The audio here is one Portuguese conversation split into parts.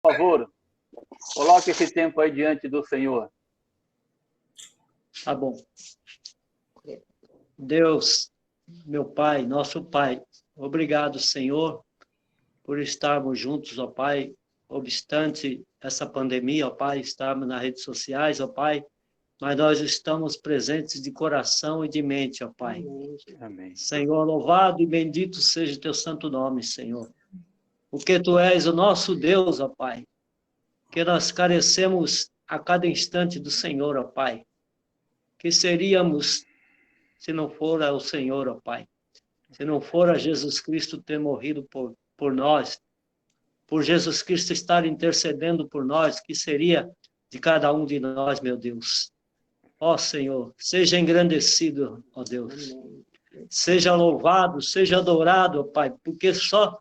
por favor, coloque esse tempo aí diante do Senhor. Tá bom. Deus, meu Pai, nosso Pai, obrigado, Senhor, por estarmos juntos, ó Pai, obstante essa pandemia, ó Pai, estarmos nas redes sociais, ó Pai, mas nós estamos presentes de coração e de mente, ó Pai. Amém. Senhor, louvado e bendito seja o teu santo nome, Senhor. Porque tu és o nosso Deus, ó Pai, que nós carecemos a cada instante do Senhor, ó Pai. Que seríamos se não for o Senhor, ó Pai? Se não for a Jesus Cristo ter morrido por nós, por Jesus Cristo estar intercedendo por nós, que seria de cada um de nós, meu Deus? Ó Senhor, seja engrandecido, ó Deus. Seja louvado, seja adorado, ó Pai, porque só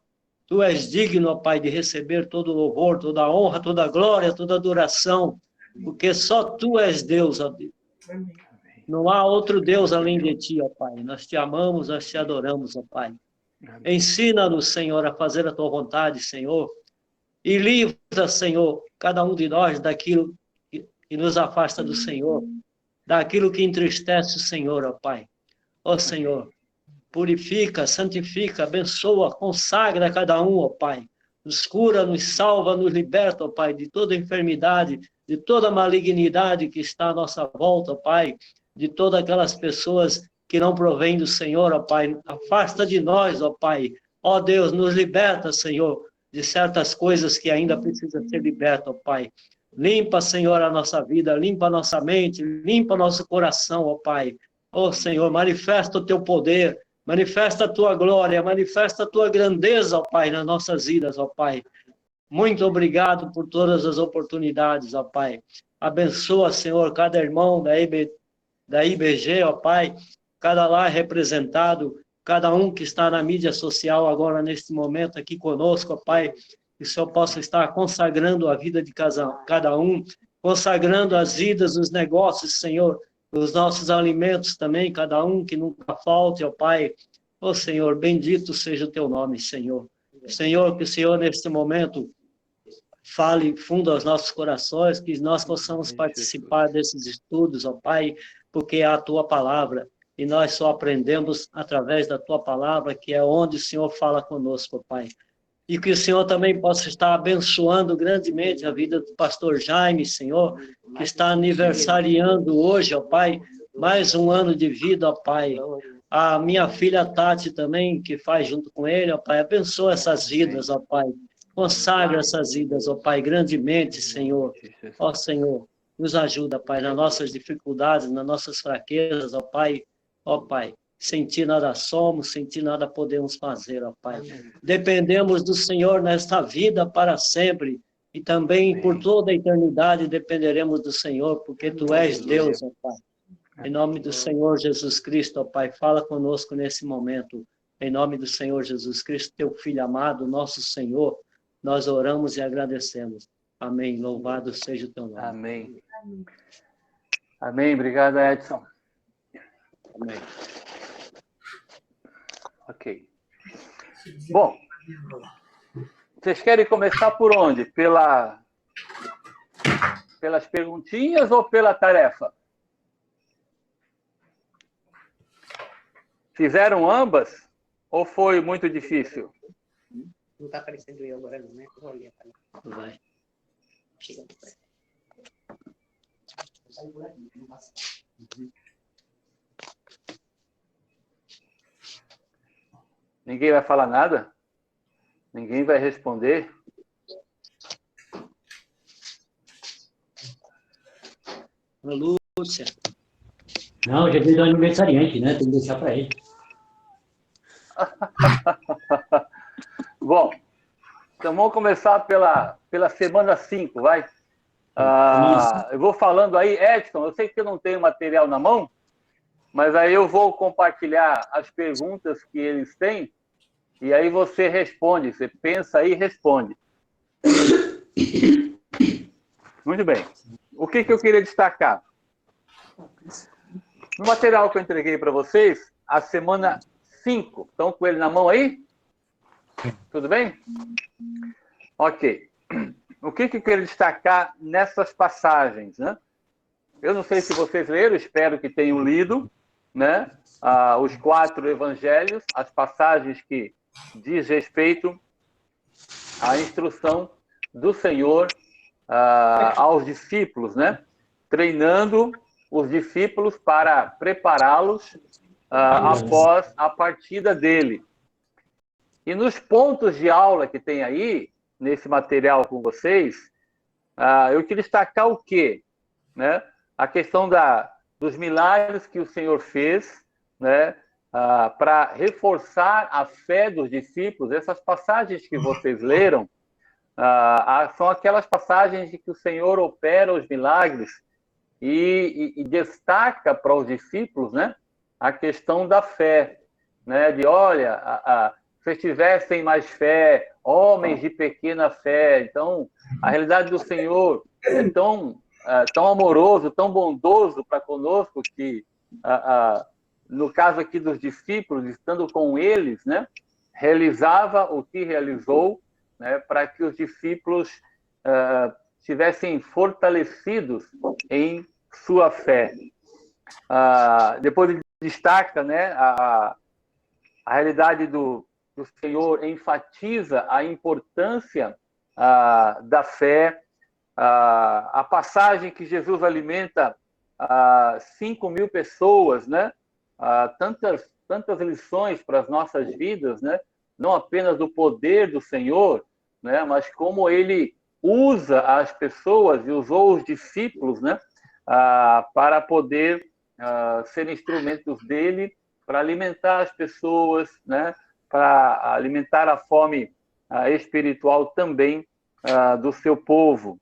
Tu és digno, ó Pai, de receber todo o louvor, toda a honra, toda a glória, toda a adoração, porque só Tu és Deus, ó Deus. Não há outro Deus além de Ti, ó Pai. Nós Te amamos, nós Te adoramos, ó Pai. Ensina-nos, Senhor, a fazer a Tua vontade, Senhor, e livra, Senhor, cada um de nós daquilo que nos afasta do Senhor, daquilo que entristece o Senhor, ó Pai. Ó Senhor, purifica, santifica, abençoa, consagra cada um, ó Pai. Nos cura, nos salva, nos liberta, ó Pai, de toda enfermidade, de toda malignidade que está à nossa volta, ó Pai, de todas aquelas pessoas que não provêm do Senhor, ó Pai. Afasta de nós, ó Pai. Ó Deus, nos liberta, Senhor, de certas coisas que ainda precisam ser libertas, ó Pai. Limpa, Senhor, a nossa vida, limpa a nossa mente, limpa nosso coração, ó Pai. Ó Senhor, manifesta o Teu poder, manifesta a Tua glória, manifesta a Tua grandeza, ó Pai, nas nossas vidas, ó Pai. Muito obrigado por todas as oportunidades, ó Pai. Abençoa, Senhor, cada irmão da IBG, ó Pai, cada lar representado, cada um que está na mídia social agora, neste momento, aqui conosco, ó Pai, que o Senhor possa estar consagrando a vida de cada um, consagrando as vidas, os negócios, Senhor, os nossos alimentos também, cada um, que nunca falte, ó Pai. Ó Senhor, bendito seja o Teu nome, Senhor. Senhor, que o Senhor, neste momento, fale fundo aos nossos corações, que nós possamos participar desses estudos, ó Pai, porque é a Tua palavra, e nós só aprendemos através da Tua palavra, que é onde o Senhor fala conosco, ó Pai. E que o Senhor também possa estar abençoando grandemente a vida do pastor Jaime, Senhor, que está aniversariando hoje, ó Pai, mais um ano de vida, ó Pai. A minha filha Tati também, que faz junto com ele, ó Pai, abençoa essas vidas, ó Pai. Consagra essas vidas, ó Pai, grandemente, Senhor. Ó Senhor, nos ajuda, Pai, nas nossas dificuldades, nas nossas fraquezas, ó Pai. Ó Pai, sem Ti nada somos, sem Ti nada podemos fazer, ó Pai. Dependemos do Senhor nesta vida para sempre, e também por toda a eternidade dependeremos do Senhor, porque Tu és Deus, ó Pai. Em nome do Senhor Jesus Cristo, ó Pai, fala conosco nesse momento. Em nome do Senhor Jesus Cristo, Teu Filho amado, nosso Senhor, nós oramos e agradecemos. Amém. Louvado seja o Teu nome. Amém. Amém. Obrigado, Edson. Amém. Ok. Bom, vocês querem começar por onde? Pelas perguntinhas ou pela tarefa? Fizeram ambas? Ou foi muito difícil? Não está aparecendo eu agora, não, né? Vou olhar. Vai. Chega aqui. Ninguém vai falar nada? Ninguém vai responder? Lúcia. Não, já veio do aniversariante, né? Tem que deixar para ele. Bom, então vamos começar pela semana 5, vai? Eu vou falando aí, Edson, eu sei que eu não tenho material na mão, mas aí eu vou compartilhar as perguntas que eles têm, e aí você responde, você pensa aí e responde. Muito bem. O que eu queria destacar? No material que eu entreguei para vocês, a semana 5. Estão com ele na mão aí? Tudo bem? Ok. o que eu quero destacar nessas passagens, né? Eu não sei se vocês leram, espero que tenham lido, né? Os 4 evangelhos, as passagens que diz respeito à instrução do Senhor aos discípulos, né? Treinando os discípulos para prepará-los após a partida dele. E nos pontos de aula que tem aí, nesse material com vocês, eu queria destacar o quê? Né? A questão dos milagres que o Senhor fez, né? Para reforçar a fé dos discípulos. Essas passagens que vocês leram são aquelas passagens em que o Senhor opera os milagres e destaca para os discípulos, né, a questão da fé, né, de, olha, se vocês tivessem mais fé, homens de pequena fé. Então, a realidade do Senhor é tão amoroso, tão bondoso para conosco, que, no caso aqui dos discípulos, estando com eles, né, realizava o que realizou, né, para que os discípulos estivessem fortalecidos em sua fé. Depois ele destaca, né, a realidade do Senhor, enfatiza a importância da fé, a passagem que Jesus alimenta 5.000 pessoas, né? Tantas lições para as nossas vidas, né? Não apenas do poder do Senhor, né? Mas como ele usa as pessoas e usou os discípulos, né? Para poder ser instrumentos dele para alimentar as pessoas, né? Para alimentar a fome espiritual também do seu povo.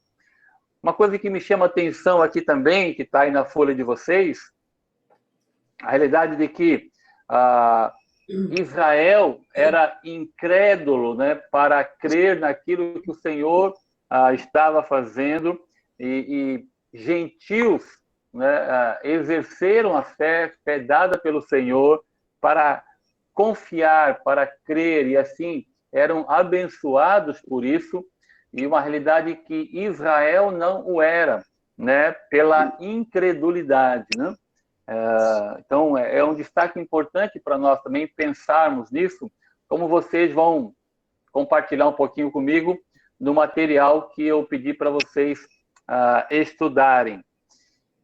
Uma coisa que me chama a atenção aqui também, que está aí na folha de vocês, a realidade de que Israel era incrédulo, né, para crer naquilo que o Senhor estava fazendo, e gentios, né, exerceram a fé dada pelo Senhor para confiar, para crer, e assim eram abençoados por isso. E uma realidade que Israel não o era, né, pela incredulidade, né? Então, é um destaque importante para nós também pensarmos nisso, como vocês vão compartilhar um pouquinho comigo no material que eu pedi para vocês estudarem.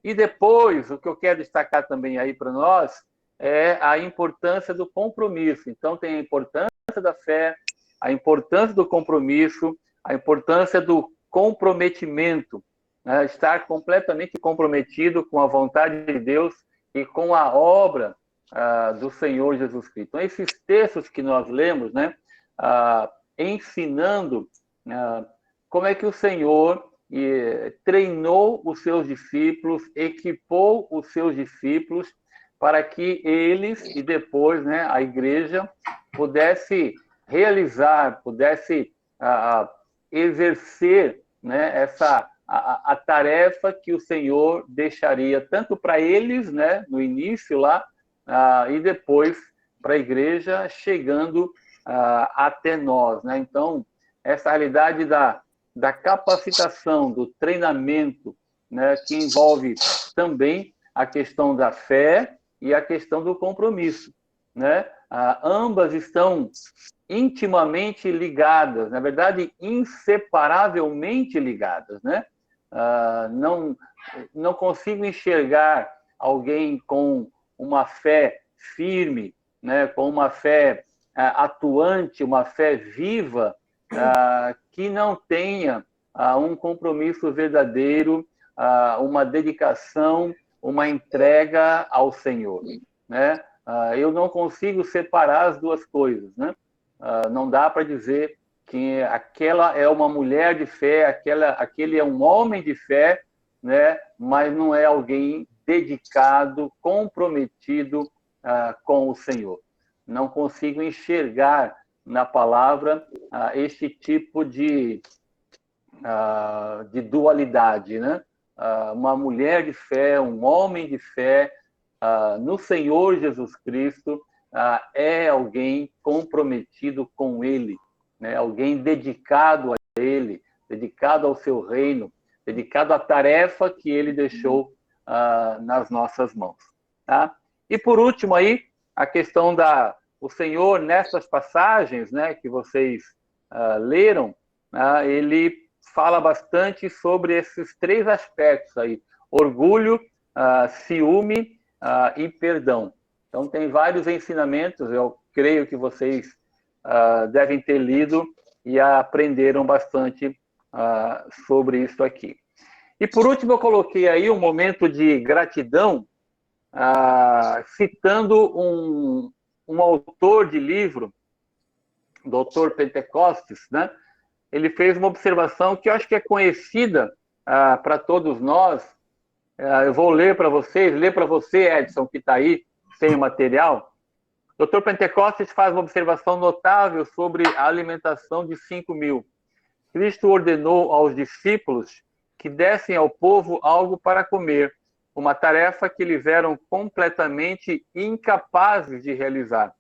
E depois, o que eu quero destacar também aí para nós é a importância do compromisso. Então, tem a importância da fé, a importância do compromisso, a importância do comprometimento, né? Estar completamente comprometido com a vontade de Deus e com a obra do Senhor Jesus Cristo. Então, esses textos que nós lemos, né, ensinando como é que o Senhor treinou os seus discípulos, equipou os seus discípulos para que eles e depois, né, a igreja pudesse realizar, pudesse exercer, né, a tarefa que o Senhor deixaria tanto para eles, né, no início lá, e depois para a igreja, chegando até nós, né? Então, essa realidade da capacitação, do treinamento, né, que envolve também a questão da fé e a questão do compromisso, né? Ambas estão intimamente ligadas, na verdade, inseparavelmente ligadas, né? Não consigo enxergar alguém com uma fé firme, né? Com uma fé atuante, uma fé viva, que não tenha um compromisso verdadeiro, uma dedicação, uma entrega ao Senhor, né? Eu não consigo separar as duas coisas, né? Não dá para dizer que aquela é uma mulher de fé, aquele é um homem de fé, né? Mas não é alguém dedicado, comprometido com o Senhor. Não consigo enxergar na palavra este tipo de dualidade, né? Uma mulher de fé, um homem de fé no Senhor Jesus Cristo é alguém comprometido com Ele, né? Alguém dedicado a Ele, dedicado ao seu reino, dedicado à tarefa que ele deixou nas nossas mãos. Tá? E por último aí, a questão o Senhor, nessas passagens, né, que vocês leram, ele fala bastante sobre esses 3 aspectos aí: orgulho, ciúme e perdão. Então, tem vários ensinamentos, eu creio que vocês devem ter lido e aprenderam bastante sobre isso aqui. E, por último, eu coloquei aí um momento de gratidão, citando um autor de livro, Dr. Pentecostes, né? Ele fez uma observação que eu acho que é conhecida para todos nós. Eu vou ler para você, Edson, que está aí, sem o material. Dr. Pentecostes faz uma observação notável sobre a alimentação de 5.000. Cristo ordenou aos discípulos que dessem ao povo algo para comer, uma tarefa que eles eram completamente incapazes de realizar.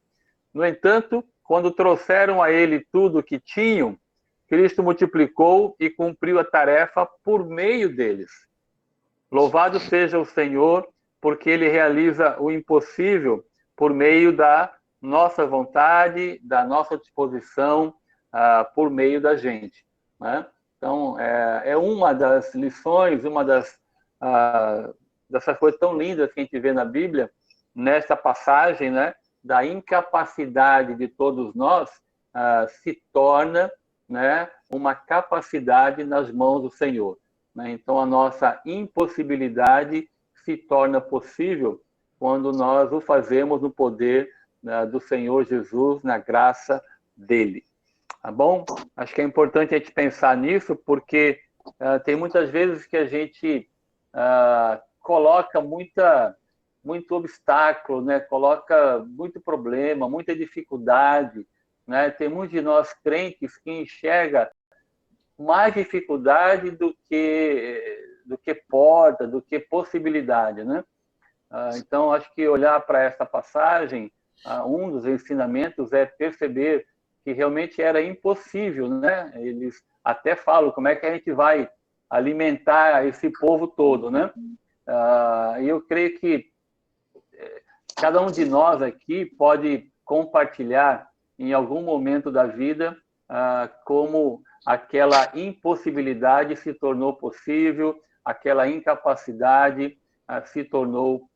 No entanto, quando trouxeram a ele tudo o que tinham, Cristo multiplicou e cumpriu a tarefa por meio deles. Louvado seja o Senhor, porque ele realiza o impossível por meio da nossa vontade, da nossa disposição, por meio da gente, né? Então, é uma das lições, uma dessas coisas tão lindas que a gente vê na Bíblia, nessa passagem, né, da incapacidade de todos nós, se torna, né, uma capacidade nas mãos do Senhor, né? Então, a nossa impossibilidade se torna possível quando nós o fazemos no poder, né, do Senhor Jesus, na graça dele. Tá bom? Acho que é importante a gente pensar nisso, porque tem muitas vezes que a gente coloca muito obstáculo, né? Coloca muito problema, muita dificuldade, né? Tem muitos de nós crentes que enxerga mais dificuldade do que porta, do que possibilidade, né? Então, acho que olhar para essa passagem, um dos ensinamentos é perceber que realmente era impossível, né? Eles até falam como é que a gente vai alimentar esse povo todo, né? E eu creio que cada um de nós aqui pode compartilhar em algum momento da vida como aquela impossibilidade se tornou possível, aquela incapacidade se tornou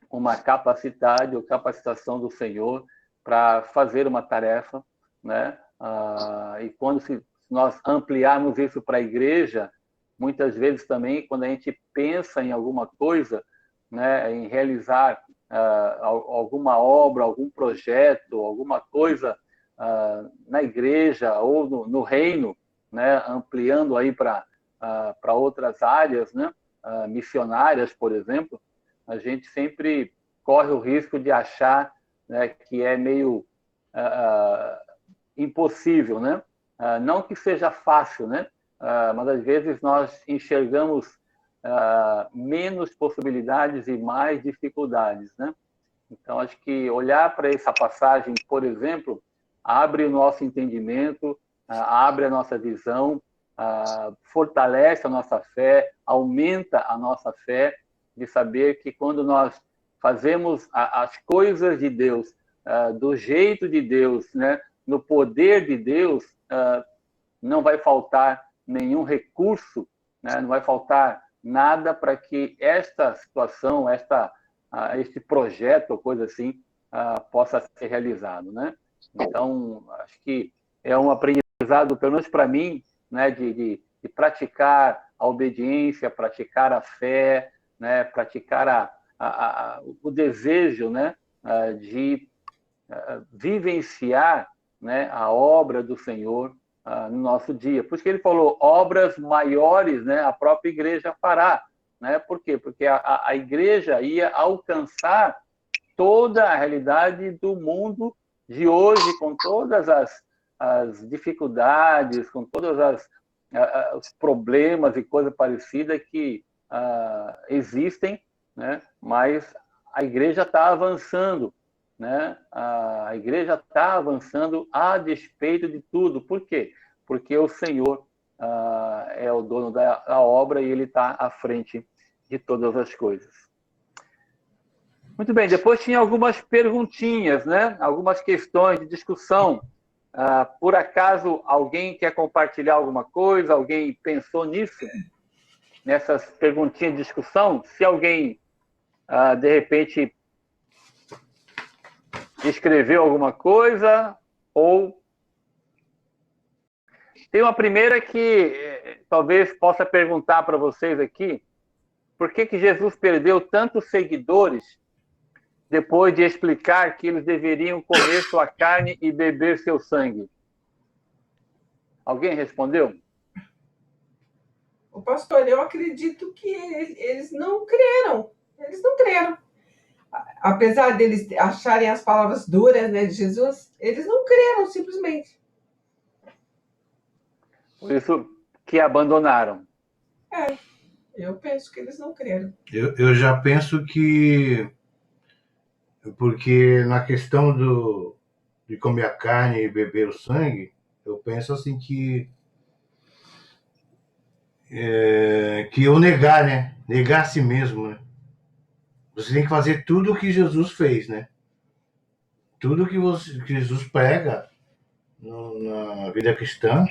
uma capacidade ou capacitação do Senhor para fazer uma tarefa, né? E quando nós ampliarmos isso para a igreja, muitas vezes também, quando a gente pensa em alguma coisa, né, em realizar alguma obra, algum projeto, alguma coisa na igreja ou no reino, né, ampliando aí para outras áreas, né, missionárias, por exemplo, a gente sempre corre o risco de achar, né, que é meio impossível, né? Não que seja fácil, né? Mas às vezes nós enxergamos menos possibilidades e mais dificuldades, né? Então, acho que olhar para essa passagem, por exemplo, abre o nosso entendimento, abre a nossa visão, fortalece a nossa fé, aumenta a nossa fé, de saber que quando nós fazemos as coisas de Deus, do jeito de Deus, né, no poder de Deus, não vai faltar nenhum recurso, né, não vai faltar nada para que esta situação, este projeto ou coisa assim, possa ser realizado, né? Então, acho que é um aprendizado, pelo menos para mim, né, de praticar a obediência, praticar a fé, né, praticar o desejo, né, de vivenciar, né, a obra do Senhor no nosso dia. Por isso que ele falou, obras maiores, né, a própria igreja fará. Né? Por quê? Porque a igreja ia alcançar toda a realidade do mundo de hoje, com todas as dificuldades, com todos os problemas e coisas parecidas que existem, né? Mas a igreja está avançando, né? A igreja está avançando a despeito de tudo. Por quê? Porque o Senhor é o dono da obra e ele está à frente de todas as coisas. Muito bem, depois tinha algumas perguntinhas, né? Algumas questões de discussão. Por acaso alguém quer compartilhar alguma coisa? Alguém pensou nisso? Nessas perguntinhas de discussão? Se alguém, de repente, escreveu alguma coisa, ou... Tem uma primeira que talvez possa perguntar para vocês aqui, por que Jesus perdeu tantos seguidores depois de explicar que eles deveriam comer sua carne e beber seu sangue? Alguém respondeu? O pastor, eu acredito que eles não creram. Eles não creram. Apesar deles acharem as palavras duras, né, de Jesus, eles não creram, simplesmente. Por isso que abandonaram. Eu penso que eles não creram. Eu já penso que... Porque na questão de comer a carne e beber o sangue, eu penso assim que eu negar, né? Negar a si mesmo, né? Você tem que fazer tudo o que Jesus fez, né? Tudo que Jesus prega na vida cristã,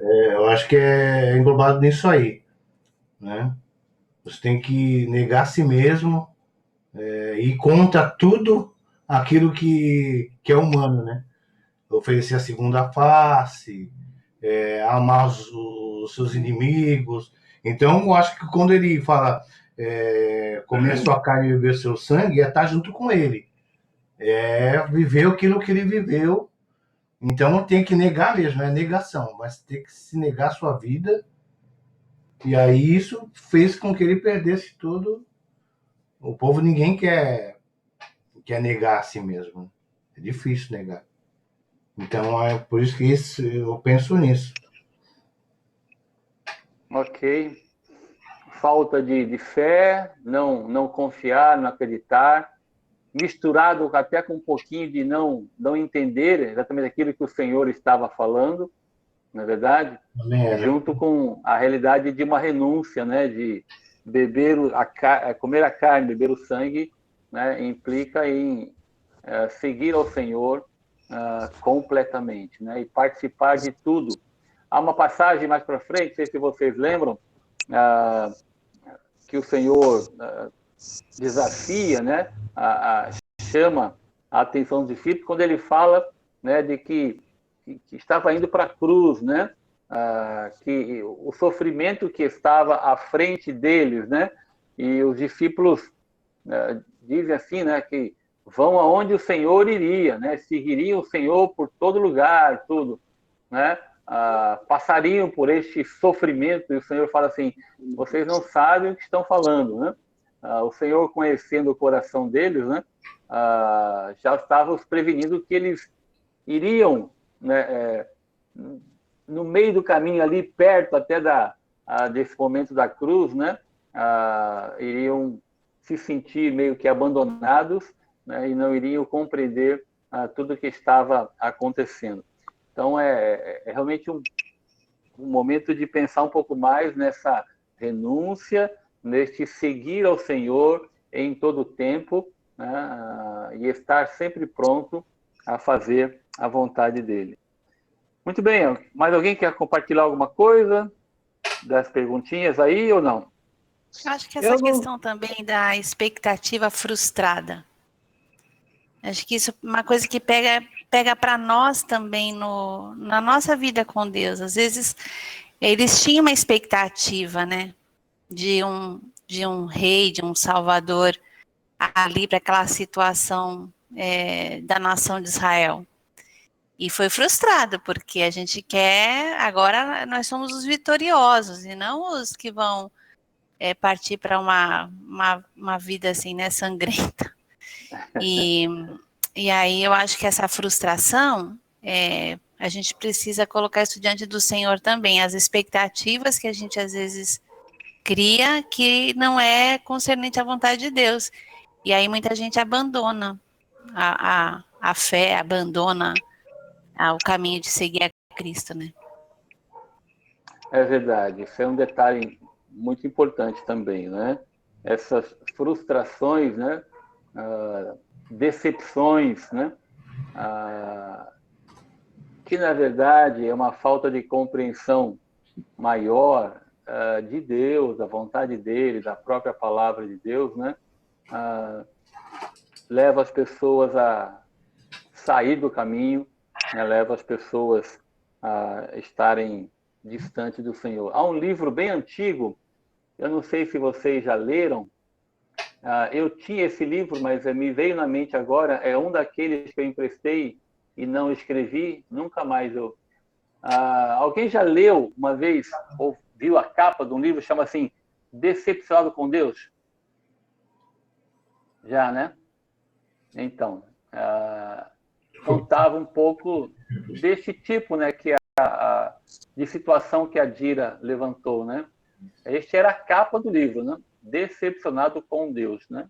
eu acho que é englobado nisso aí, né? Você tem que negar a si mesmo, e contra tudo aquilo que é humano, né? Oferecer a segunda face, amar os seus inimigos. Então, eu acho que quando ele fala comer sua carne e beber seu sangue, é estar junto com ele. Viver aquilo que ele viveu. Então, tem que negar mesmo, é negação. Mas tem que se negar a sua vida. E aí, isso fez com que ele perdesse tudo. O povo, ninguém quer negar a si mesmo. É difícil negar. Então, é por isso que eu penso nisso. Ok. Falta de fé, não confiar, não acreditar, misturado até com um pouquinho de não entender exatamente aquilo que o Senhor estava falando, na verdade, junto com a realidade de uma renúncia, né, de comer a carne, beber o sangue, né, implica em seguir ao Senhor completamente, né, e participar de tudo. Há uma passagem mais para frente, não sei se vocês lembram, que o Senhor desafia, né, chama a atenção dos discípulos quando ele fala, né, de que estava indo para a cruz, né, que o sofrimento que estava à frente deles, né, e os discípulos dizem assim, né, que vão aonde o Senhor iria, né, seguiriam o Senhor por todo lugar, tudo, né, passariam por este sofrimento, e o Senhor fala assim, vocês não sabem o que estão falando, né? O Senhor, conhecendo o coração deles, né, já estava os prevenindo que eles iriam, né, no meio do caminho ali, perto até desse momento da cruz, né, iriam se sentir meio que abandonados, né, e não iriam compreender tudo o que estava acontecendo. Então, é realmente um momento de pensar um pouco mais nessa renúncia, neste seguir ao Senhor em todo o tempo, né, e estar sempre pronto a fazer a vontade dele. Muito bem, mais alguém quer compartilhar alguma coisa das perguntinhas aí ou não? Acho que essa questão também da expectativa frustrada. Acho que isso é uma coisa que pega para nós também na nossa vida com Deus. Às vezes, eles tinham uma expectativa, né, de um rei, de um salvador ali para aquela situação da nação de Israel. E foi frustrado, porque a gente quer, agora nós somos os vitoriosos, e não os que vão partir para uma vida assim, né, sangrenta. E aí eu acho que essa frustração, a gente precisa colocar isso diante do Senhor também, as expectativas que a gente às vezes cria, que não é concernente à vontade de Deus. E aí muita gente abandona a fé, abandona o caminho de seguir a Cristo, né? É verdade, isso é um detalhe muito importante também, né? Essas frustrações, né? Decepções, né? Que, na verdade, é uma falta de compreensão maior de Deus, da vontade dele, da própria palavra de Deus, né? Leva as pessoas a sair do caminho, né? Leva as pessoas a estarem distantes do Senhor. Há um livro bem antigo, eu não sei se vocês já leram, eu tinha esse livro, mas me veio na mente agora, é um daqueles que eu emprestei e não escrevi, nunca mais eu... alguém já leu uma vez, ou viu a capa de um livro, chama assim, Decepcionado com Deus? Já, né? Então, contava um pouco desse tipo, né, que de situação que a Dira levantou, né? Este era a capa do livro, né? Decepcionado com Deus, né?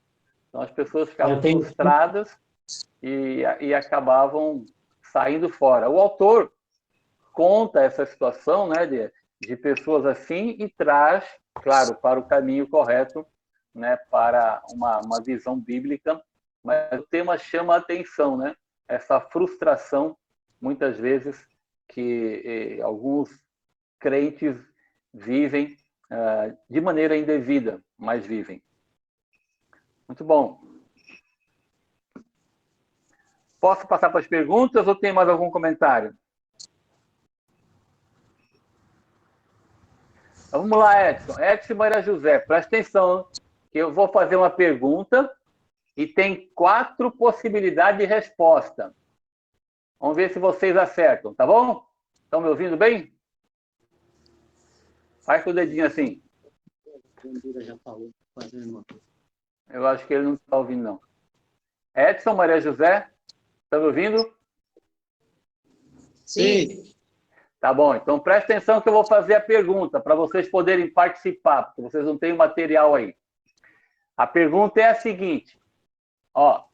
Então as pessoas ficavam frustradas e acabavam saindo fora. O autor conta essa situação, né, de pessoas assim e traz, claro, para o caminho correto, né, para uma visão bíblica, mas o tema chama a atenção, né? Essa frustração, muitas vezes, que alguns crentes vivem de maneira indevida, mas vivem. Muito bom. Posso passar para as perguntas ou tem mais algum comentário? Então, vamos lá, Edson. Edson Maria José, presta atenção, que eu vou fazer uma pergunta e tem 4 possibilidades de resposta. Vamos ver se vocês acertam, tá bom? Estão me ouvindo bem? Faz com o dedinho assim. Já falou, fazendo. Eu acho que ele não está ouvindo, não. Edson, Maria José, está me ouvindo? Sim. Tá bom, então presta atenção que eu vou fazer a pergunta para vocês poderem participar, porque vocês não têm o material aí. A pergunta é a seguinte, ó.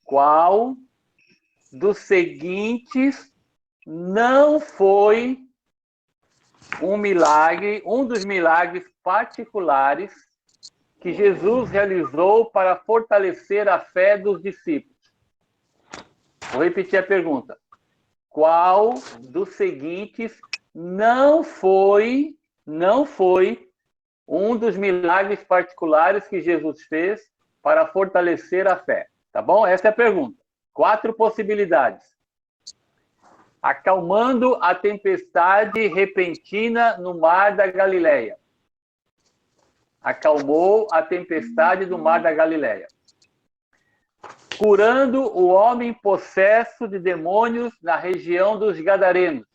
Qual dos seguintes não foi um milagre, um dos milagres particulares que Jesus realizou para fortalecer a fé dos discípulos? Vou repetir a pergunta. Qual dos seguintes não foi um dos milagres particulares que Jesus fez para fortalecer a fé? Tá bom? Essa é a pergunta. 4 possibilidades. Acalmando a tempestade repentina no mar da Galileia. Acalmou a tempestade do mar da Galileia. Curando o homem possesso de demônios na região dos Gadarenos.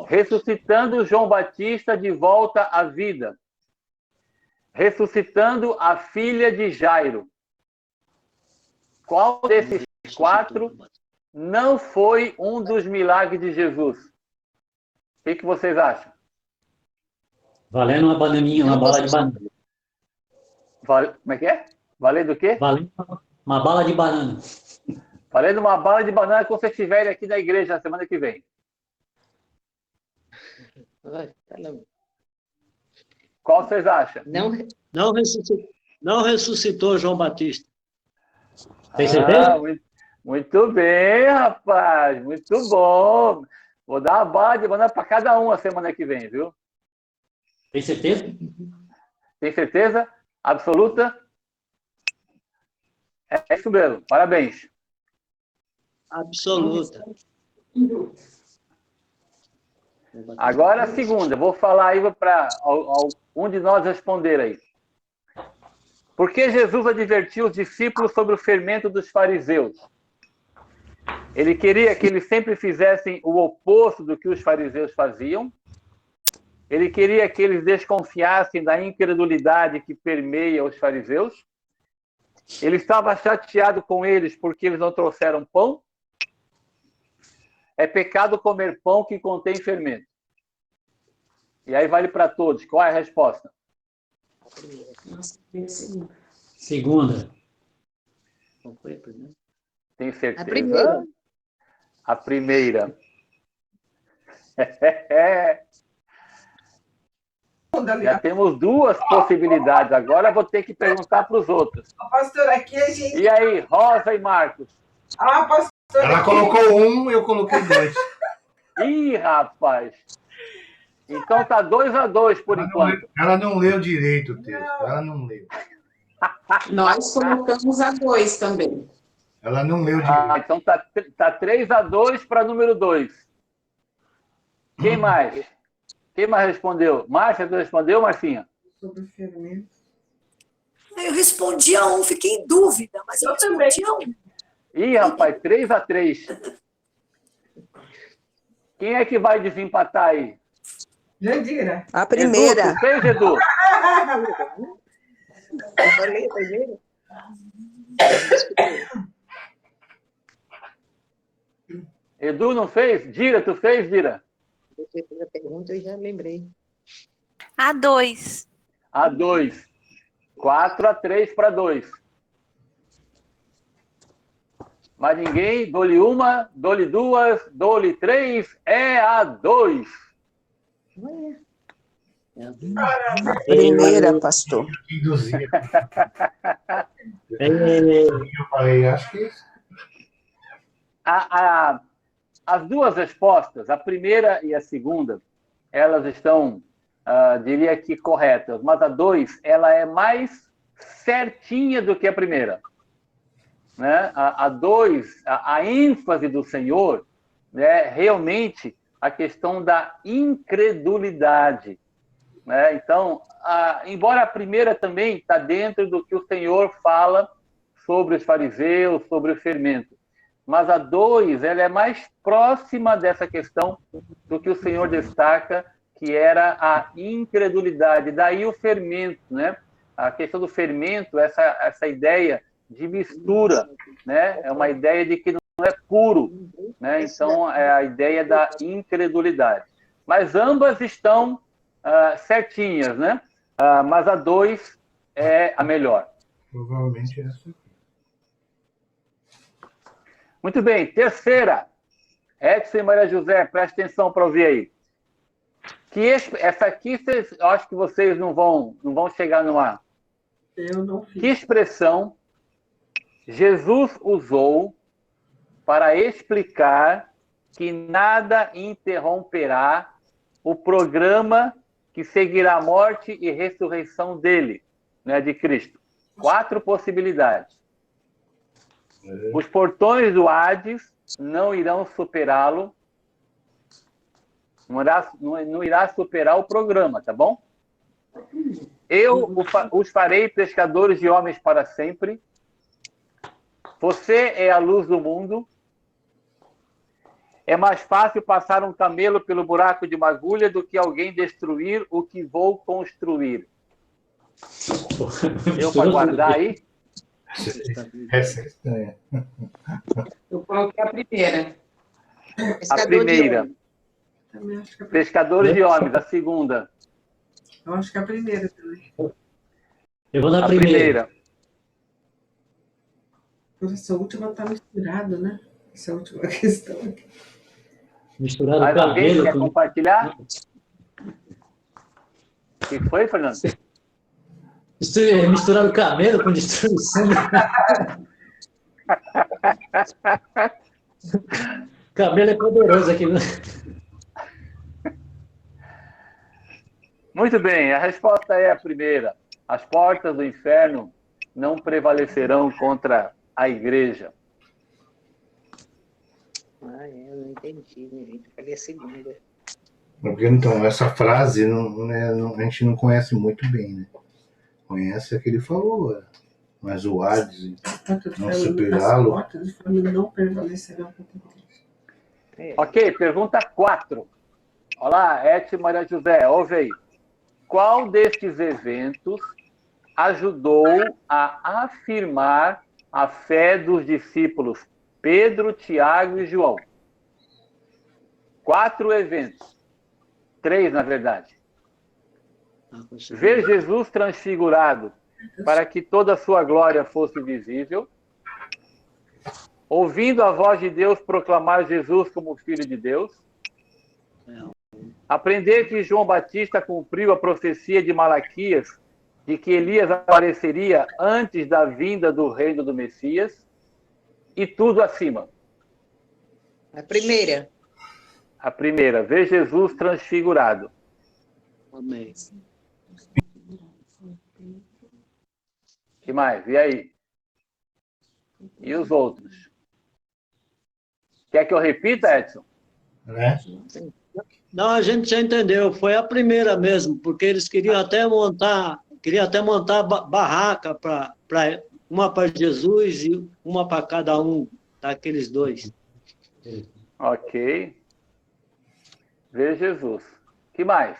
Ressuscitando João Batista de volta à vida. Ressuscitando a filha de Jairo. Qual desses 4 não foi um dos milagres de Jesus? O que vocês acham? Valendo uma bananinha, uma bala de banana. Como é que é? Valendo o quê? Valendo uma bala de banana. Valendo uma bala de banana quando vocês estiverem aqui na igreja na semana que vem. Qual vocês acham? Não ressuscitou João Batista. Tem certeza? Muito bem, rapaz. Muito bom. Vou dar uma bala de banana para cada um a semana que vem, viu? Tem certeza? Tem certeza? Absoluta? É isso mesmo. Parabéns. Absoluta. Agora a segunda. Vou falar aí para um de nós responder aí. Por que Jesus advertiu os discípulos sobre o fermento dos fariseus? Ele queria que eles sempre fizessem o oposto do que os fariseus faziam. Ele queria que eles desconfiassem da incredulidade que permeia os fariseus. Ele estava chateado com eles porque eles não trouxeram pão. É pecado comer pão que contém fermento. E aí vale para todos. Qual é a resposta? Segunda. Qual foi a primeira? Tem certeza? A primeira. A primeira. Já temos duas possibilidades. Agora eu vou ter que perguntar para os outros. Pastor, aqui a gente... E aí, Rosa e Marcos? Pastor, Ela aqui... colocou 1, eu coloquei 2. Ih, rapaz! Então tá 2-2 por enquanto. Ela não leu direito o texto. Ela não leu. Nós colocamos a 2 também. Ela não leu direito. Então tá 3-2 para número 2. Quem mais? Quem mais respondeu? Márcia, tu respondeu, Marcinha? Sobre o fermento. Eu respondi a 1, fiquei em dúvida, mas eu respondi a 1. Ih, rapaz, 3-3. Quem é que vai desempatar aí? Jandira. A primeira. Edu, tu fez, Edu? Eu falei primeiro? Edu não fez? Dira, tu fez, Dira? Você fez a pergunta, eu já lembrei. A2. A2. 4-3 para 2. Mas ninguém, dou-lhe uma, dou-lhe duas, dou-lhe três, é a 2. Primeira, pastor. Induzir. Eu falei, acho que é isso. As duas respostas, a primeira e a segunda, elas estão, diria que corretas, mas a 2, ela é mais certinha do que a primeira. Né? A 2, a ênfase do Senhor, né, realmente a questão da incredulidade. Né? Então, embora a primeira também está dentro do que o Senhor fala sobre os fariseus, sobre o fermento, mas a 2, ela é mais próxima dessa questão do que o Senhor destaca, que era a incredulidade. Daí o fermento, né? A questão do fermento, essa ideia de mistura, né? É uma ideia de que não é puro, né? Então, é a ideia da incredulidade. Mas ambas estão certinhas, né? Mas a 2 é a melhor. Provavelmente é essa. Muito bem, terceira. Edson e Maria José, presta atenção para ouvir aí. Essa aqui, eu acho que vocês não vão chegar numa... Eu não fiz. Que expressão Jesus usou para explicar que nada interromperá o programa que seguirá a morte e ressurreição dele, né, de Cristo? 4 possibilidades. Os portões do Hades não irão superá-lo, não irá superar o programa, tá bom? Eu os farei pescadores de homens para sempre. Você é a luz do mundo. É mais fácil passar um camelo pelo buraco de uma agulha do que alguém destruir o que vou construir. Eu para guardar aí? Essa é estranha. Eu coloquei a primeira. A primeira. Também acho que Pescadores de homens. A segunda. eu acho que a primeira também. Eu vou na A primeira. Essa última está misturada, né? Essa última questão aqui. Misturado Mais alguém cabelo quer com... compartilhar? O que foi, Fernando? Misturado cabelo com destruição. Cabelo é poderoso aqui, né? Muito bem, a resposta é a primeira. As portas do inferno não prevalecerão contra a igreja. Eu não entendi, gente. Eu falei a segunda. Porque, então, essa frase a gente não conhece muito bem, né? Conhece a que ele falou, mas o Hades não superá-lo. As portas do inferno não prevalecerão contra a igreja. Ok, pergunta 4. Olá, Edson e Maria José, ouve aí. Qual destes eventos ajudou a afirmar a fé dos discípulos Pedro, Tiago e João? 4 eventos. 3, na verdade. Ver Jesus transfigurado para que toda a sua glória fosse visível. Ouvindo a voz de Deus proclamar Jesus como Filho de Deus. Aprender que João Batista cumpriu a profecia de Malaquias de que Elias apareceria antes da vinda do reino do Messias. E tudo acima. A primeira. A primeira, ver Jesus transfigurado. Amém. Que mais? E aí? E os outros? Quer que eu repita, Edson? Né? Não, a gente já entendeu, foi a primeira mesmo, porque eles queriam até montar barraca para uma para Jesus e uma para cada um daqueles dois. Ok. Ver Jesus. Que mais?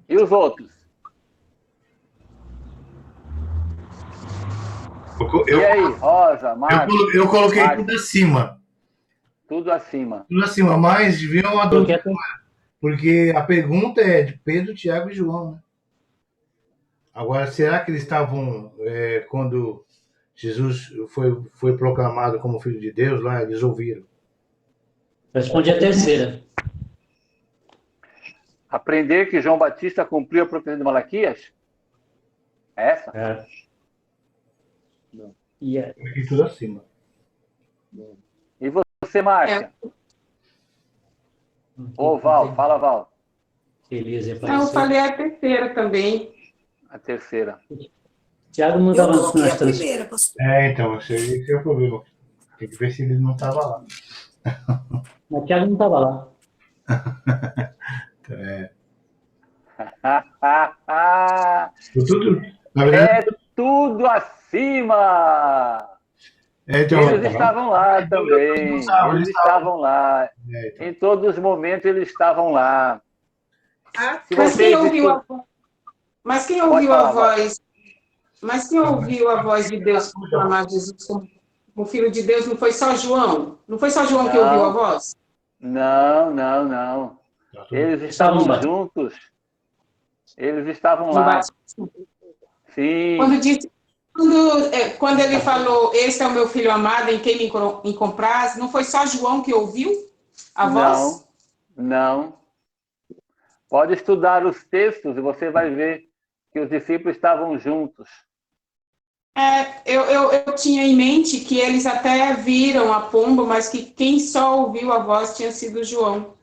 E os outros? E aí, Rosa, Marcos? Eu coloquei Marcos, tudo acima. tudo acima. Tudo acima, mas viu uma dúvida. Porque a pergunta é de Pedro, Tiago e João, né? Agora, será que eles estavam, quando Jesus foi proclamado como Filho de Deus, lá eles ouviram? Responde a terceira. Aprender que João Batista cumpriu a profecia de Malaquias? É essa? É. E é. Coloquei tudo acima. E você, Márcia? Ô, Val, fala, Val. Elias ia Não, eu aparecer. falei a terceira também. A terceira. Tiago não Eu estava coloquei a nas trans... primeira, pastor. Então, esse é o problema. Tem que ver se ele não estava lá. Mas Tiago não estava lá. Tudo, na verdade, É tudo acima! então, Eles estavam lá também. Eles estavam lá. então. Em todos os momentos eles estavam lá. Se Mas quem vocês ouviu estu- Mas quem Pode ouviu a falar, Val. voz? Mas quem ouviu a voz de Deus proclamar Jesus como Filho de Deus não foi só João? Não foi só João que Não. ouviu a voz? Não. Eles estavam Estavam juntos. Eles estavam No lá. batismo? Sim. Quando ele falou, esse é o meu filho amado, em quem me compraz, não foi só João que ouviu a voz? Não. Pode estudar os textos e você vai ver que os discípulos estavam juntos. Eu tinha em mente que eles até viram a pomba, mas que quem só ouviu a voz tinha sido João.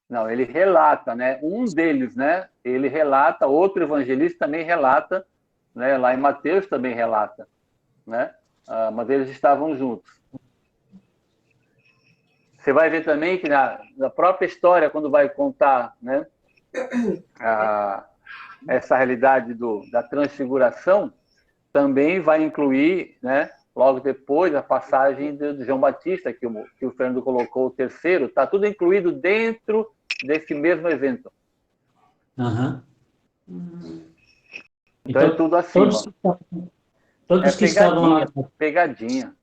Não, ele relata, né? Um deles, né? Ele relata, outro evangelista também relata, né? Lá em Mateus também relata, né? Mas eles estavam juntos. Você vai ver também que na própria história, quando vai contar, né? Essa realidade da transfiguração, também vai incluir, né? Logo depois, a passagem de João Batista, que o Fernando colocou, o terceiro, está tudo incluído dentro desse mesmo evento. Aham. Então é tudo acima. Todos que estavam lá, Pegadinha.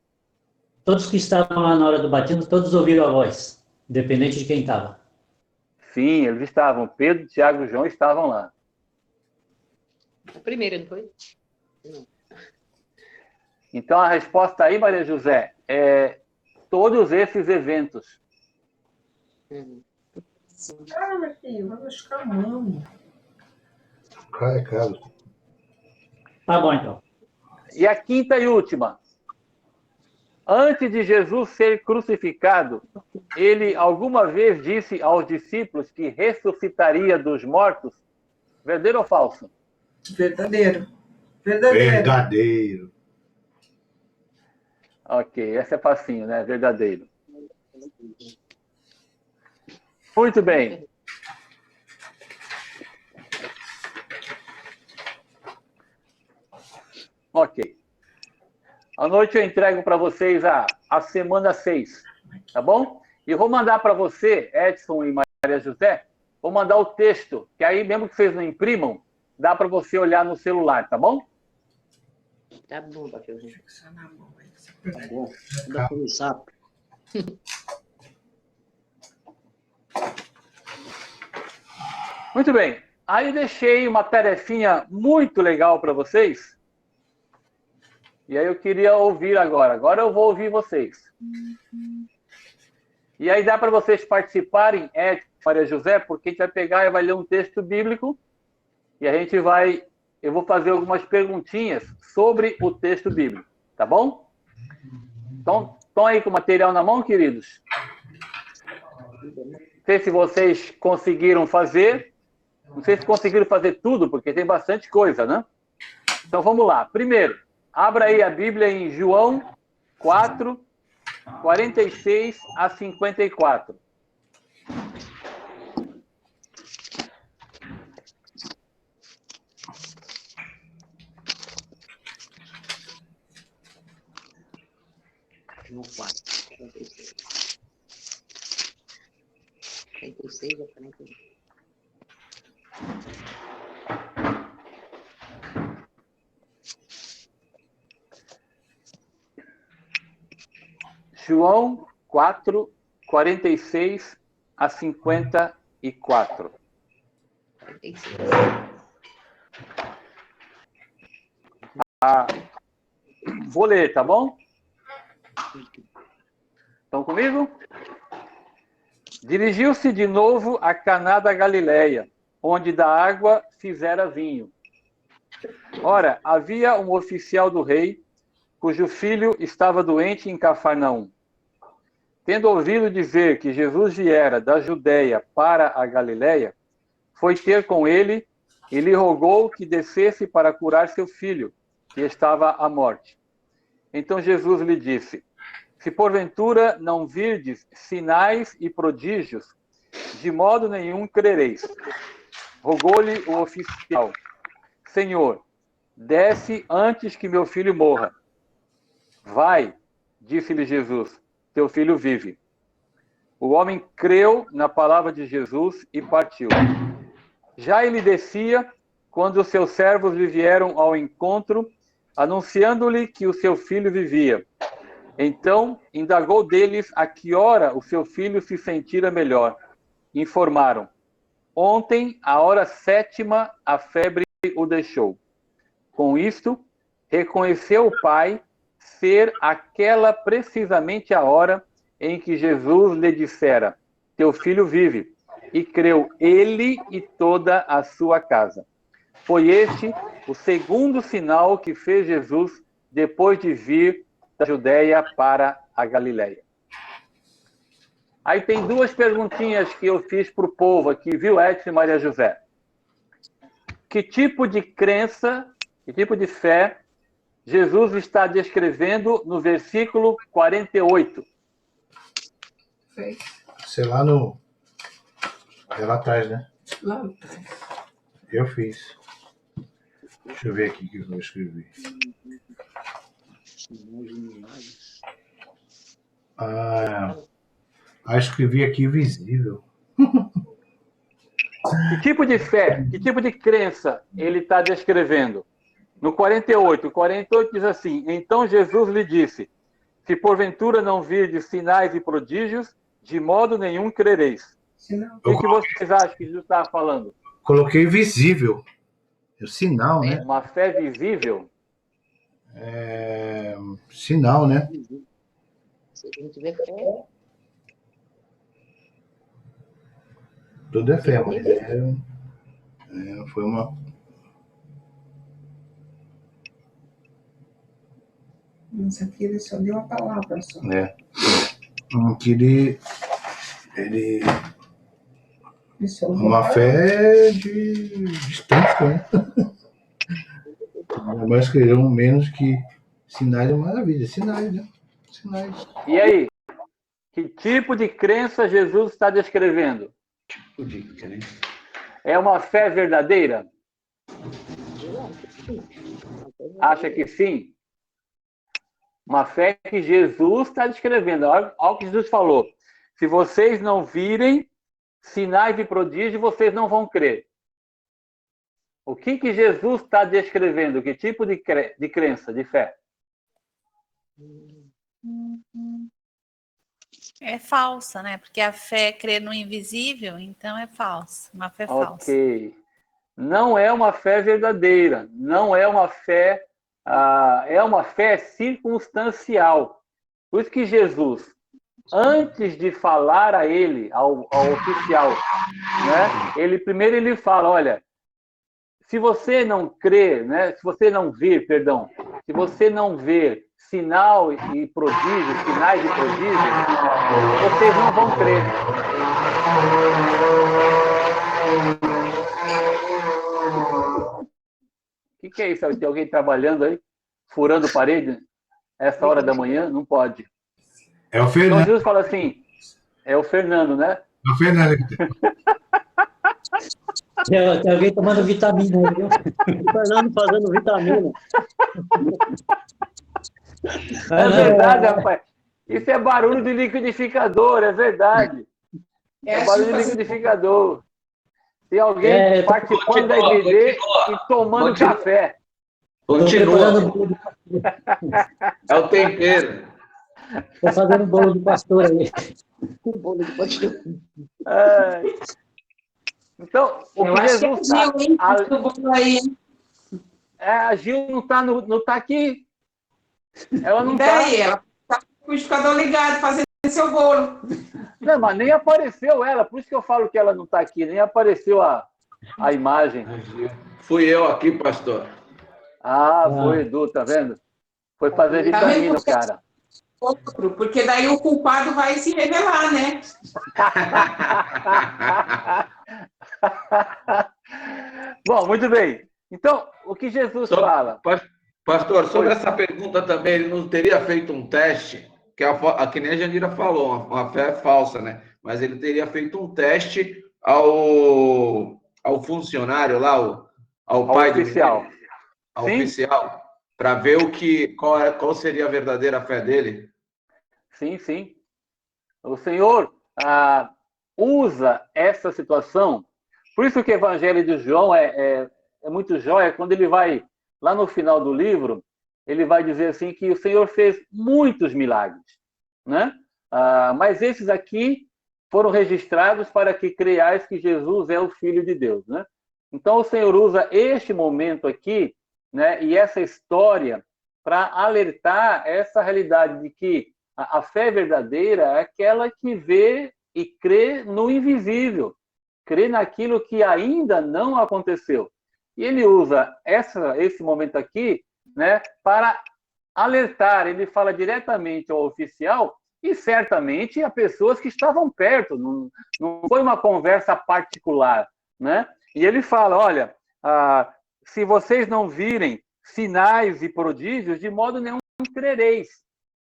todos que estavam lá na hora do batismo, todos ouviram a voz, independente de quem estava. Sim, eles estavam. Pedro, Tiago e João estavam lá. A primeira, não foi? Então a resposta aí, Maria José, é todos esses eventos. Caramba, filho, vai machucar a mão. É caro. Tá bom, então. E a quinta e última. Antes de Jesus ser crucificado, ele alguma vez disse aos discípulos que ressuscitaria dos mortos? Verdadeiro ou falso? Verdadeiro. Verdadeiro. Ok, essa é facinho, né? Verdadeiro. Muito bem. Ok. À noite eu entrego para vocês a semana 6, tá bom? E vou mandar para você, Edson e Maria José, vou mandar o texto, que aí mesmo que vocês não imprimam, dá para você olhar no celular, tá bom? Tá bom, Bafeuzinho. Tá bom. Dá para usar. Muito bem. Aí deixei uma tarefinha muito legal para vocês. E aí eu queria ouvir agora. Agora eu vou ouvir vocês. E aí dá para vocês participarem, Edson, Maria José, porque a gente vai pegar e vai ler um texto bíblico e eu vou fazer algumas perguntinhas sobre o texto bíblico, tá bom? Então, estão aí com o material na mão, queridos? Não sei se vocês conseguiram fazer. Não sei se conseguiram fazer tudo, porque tem bastante coisa, né? Então, vamos lá. Primeiro, abra aí a Bíblia em João 4, 46 a 54. No 4, 46. 46 a 48. João 4, 46 a 54. 46. Vou ler, tá bom? Estão comigo? Dirigiu-se de novo a Caná da Galileia, onde da água fizera vinho. Ora, havia um oficial do rei, cujo filho estava doente em Cafarnaum. Tendo ouvido dizer que Jesus viera da Judeia para a Galileia, foi ter com ele e lhe rogou que descesse para curar seu filho, que estava à morte. Então Jesus lhe disse: se porventura não virdes sinais e prodígios, de modo nenhum crereis. Rogou-lhe o oficial: Senhor, desce antes que meu filho morra. Vai, disse-lhe Jesus, teu filho vive. O homem creu na palavra de Jesus e partiu. Já ele descia, quando os seus servos lhe vieram ao encontro, anunciando-lhe que o seu filho vivia. Então, indagou deles a que hora o seu filho se sentira melhor. Informaram: ontem, à hora 7ª, a febre o deixou. Com isto, reconheceu o pai ser aquela precisamente a hora em que Jesus lhe dissera: teu filho vive. E creu ele e toda a sua casa. Foi este o segundo sinal que fez Jesus depois de vir da Judeia para a Galileia. Aí tem duas perguntinhas que eu fiz para o povo aqui, viu, Edson e Maria José? Que tipo de crença, que tipo de fé Jesus está descrevendo no versículo 48? Sei lá é lá atrás, né? Lá atrás. Eu fiz. Deixa eu ver aqui o que eu escrevi. Escrevi aqui visível. Que tipo de fé, que tipo de crença ele está descrevendo? No 48, o 48 diz assim: então Jesus lhe disse: se porventura não virdes sinais e prodígios, de modo nenhum crereis. O que vocês acham que Jesus estava falando? Coloquei visível. É o sinal, né? Uma fé visível? Sinal, né? Se a gente tiver fé. Tudo é fé, mas foi uma... Isso aqui ele só deu a palavra só. Que ele uma fé de distância, né? Mas queriam menos que sinais de maravilha. Sinais, né? Sinais. E aí? Que tipo de crença Jesus está descrevendo? É uma fé verdadeira? Acha que sim? Uma fé que Jesus está descrevendo. Olha o que Jesus falou. Se vocês não virem sinais de prodígio, vocês não vão crer. O que Jesus está descrevendo? Que tipo de crença, de fé? É falsa, né? Porque a fé crê no invisível, então é falsa. Uma fé falsa. Ok. Não é uma fé verdadeira. Não é uma fé... é uma fé circunstancial. Por isso que Jesus, antes de falar a ele, ao oficial, né? Primeiro ele fala, olha, se você não crer, né? Se você não ver, perdão, se você não ver sinal e prodígios, sinais e prodígios, vocês não vão crer. O que é isso? Tem alguém trabalhando aí? Furando parede? Essa hora da manhã? Não pode. É o Fernando. Então Jesus fala assim, é o Fernando, né? É o Fernando. Tem alguém tomando vitamina aí, viu? O Fernando fazendo vitamina. É verdade, rapaz. Isso é barulho de liquidificador, é verdade. É barulho de liquidificador. Tem alguém participando da IBD e tomando café. Continua. É o tempero. Estou fazendo bolo de pastor aí. Bolo de pastor. Então, o que Jesus a Gil não está aqui. Ela não está. Ela está com o liquidificador ligado, fazendo seu bolo. Não, mas nem apareceu ela, por isso que eu falo que ela não está aqui, nem apareceu a imagem. Fui eu aqui, pastor. Foi Edu, tá vendo? Foi fazer vitamina, cara. Porque daí o culpado vai se revelar, né? Bom, muito bem. Então, o que Jesus fala? Pastor, sobre essa pergunta também, ele não teria feito um teste, que nem a Jandira falou, uma fé falsa, né? Mas ele teria feito um teste ao funcionário lá, ao pai oficial. Ao oficial, para ver qual seria a verdadeira fé dele. Sim, sim. O Senhor usa essa situação. Por isso que o Evangelho de João é muito jóia. Quando ele vai, lá no final do livro, ele vai dizer assim que o Senhor fez muitos milagres, né? Mas esses aqui foram registrados para que creiais que Jesus é o Filho de Deus, né? Então o Senhor usa este momento aqui, né, e essa história para alertar essa realidade de que a fé verdadeira é aquela que vê e crê no invisível, crê naquilo que ainda não aconteceu. E ele usa esse momento aqui, né, para alertar. Ele fala diretamente ao oficial e certamente a pessoas que estavam perto. Não foi uma conversa particular, né? E ele fala, olha, se vocês não virem sinais e prodígios, de modo nenhum crereis,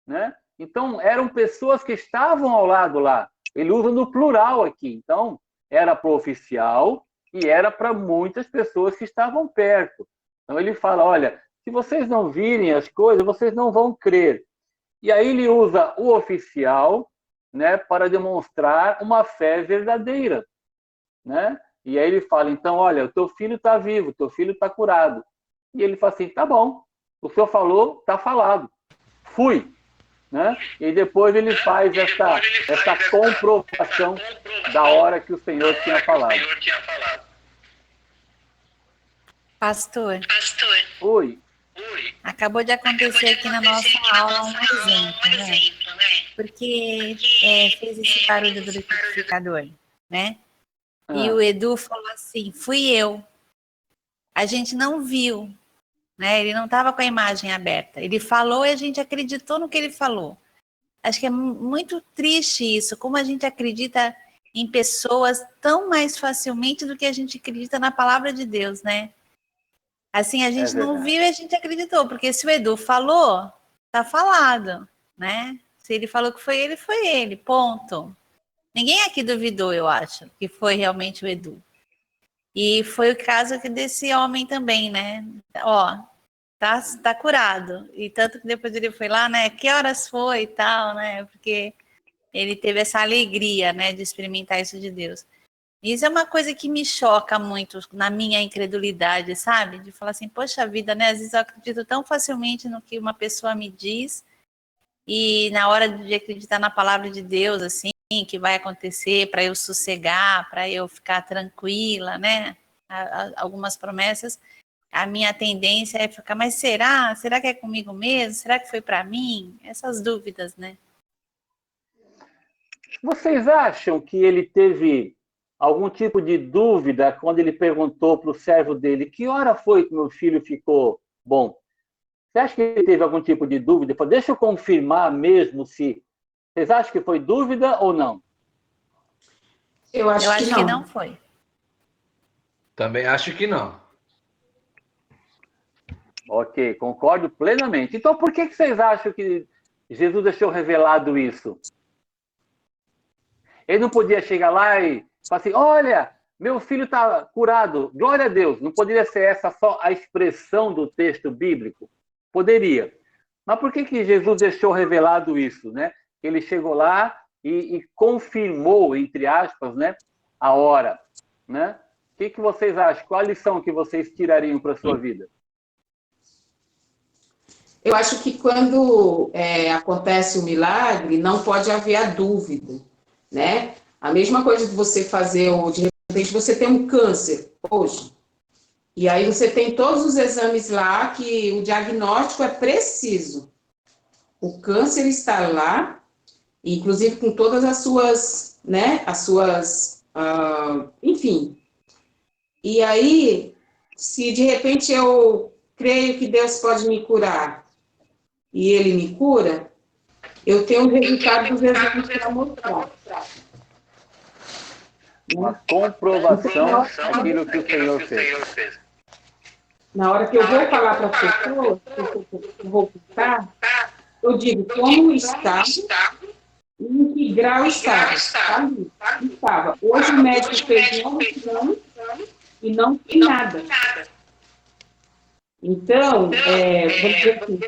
né? Então, eram pessoas que estavam ao lado lá. Ele usa no plural aqui. Então, era para o oficial e era para muitas pessoas que estavam perto. Então, ele fala, olha, se vocês não virem as coisas, vocês não vão crer. E aí ele usa o oficial, né, para demonstrar uma fé verdadeira, né? E aí ele fala, então, olha, o teu filho está vivo, o teu filho está curado. E ele fala assim, tá bom, o senhor falou, está falado. Fui. Né? E depois ele faz essa comprovação da hora que o Senhor tinha falado. Pastor. Oi. Acabou de acontecer aqui na nossa aula um exemplo, né? Porque fez esse barulho do liquidificador, né? E o Edu falou assim, fui eu. A gente não viu, né? Ele não estava com a imagem aberta. Ele falou e a gente acreditou no que ele falou. Acho que é muito triste isso, como a gente acredita em pessoas tão mais facilmente do que a gente acredita na palavra de Deus, né? Assim, a gente não viu e a gente acreditou, porque se o Edu falou, tá falado, né? Se ele falou que foi ele, ponto. Ninguém aqui duvidou, eu acho, que foi realmente o Edu. E foi o caso desse homem também, né? Ó, tá curado. E tanto que depois ele foi lá, né? Que horas foi e tal, né? Porque ele teve essa alegria, né? De experimentar isso de Deus. Isso é uma coisa que me choca muito na minha incredulidade, sabe? De falar assim, poxa vida, né? Às vezes eu acredito tão facilmente no que uma pessoa me diz e na hora de acreditar na palavra de Deus, assim, que vai acontecer para eu sossegar, para eu ficar tranquila, né? Algumas promessas, a minha tendência é ficar, mas será? Será que é comigo mesmo? Será que foi para mim? Essas dúvidas, né? Vocês acham que ele teve algum tipo de dúvida quando ele perguntou para o servo dele que hora foi que meu filho ficou bom? Você acha que ele teve algum tipo de dúvida? Ele falou, deixa eu confirmar mesmo se... Vocês acham que foi dúvida ou não? Eu acho que que não. não foi. Também acho que não. Ok, concordo plenamente. Então, por que vocês acham que Jesus deixou revelado isso? Ele não podia chegar lá e falar assim, olha, meu filho está curado, glória a Deus. Não poderia ser essa só a expressão do texto bíblico? Poderia. Mas por que Jesus deixou revelado isso, né? Ele chegou lá e confirmou, entre aspas, né, a hora, né? O que vocês acham? Qual a lição que vocês tirariam para a sua vida? Eu acho que quando acontece o milagre, não pode haver a dúvida, né? A mesma coisa de você fazer, de repente você tem um câncer hoje, e aí você tem todos os exames lá que o diagnóstico é preciso. O câncer está lá, inclusive com todas as suas, né, enfim. E aí, se de repente eu creio que Deus pode me curar, e ele me cura, eu tenho o resultado dos exames para mostrar. Uma comprovação daquilo que o Senhor fez. Na hora que eu vou falar para as pessoas, que eu vou contar, eu digo como estava e em que grau estava. Estava. Hoje o médico fez 9 anos e não tem nada. Então, vou dizer assim,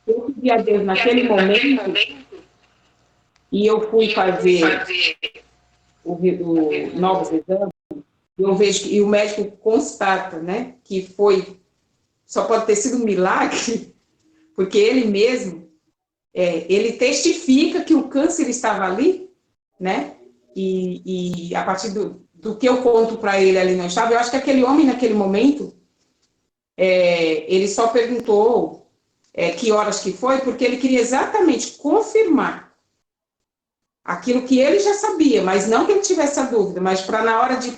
eu pedi a Deus naquele momento e eu fui fazer o novos exames, eu vejo e o médico constata, né, que só pode ter sido um milagre, porque ele mesmo, ele testifica que o câncer estava ali, né, e a partir do que eu conto para ele ali não estava, eu acho que aquele homem naquele momento, ele só perguntou que horas que foi, porque ele queria exatamente confirmar aquilo que ele já sabia, mas não que ele tivesse a dúvida, mas para na hora de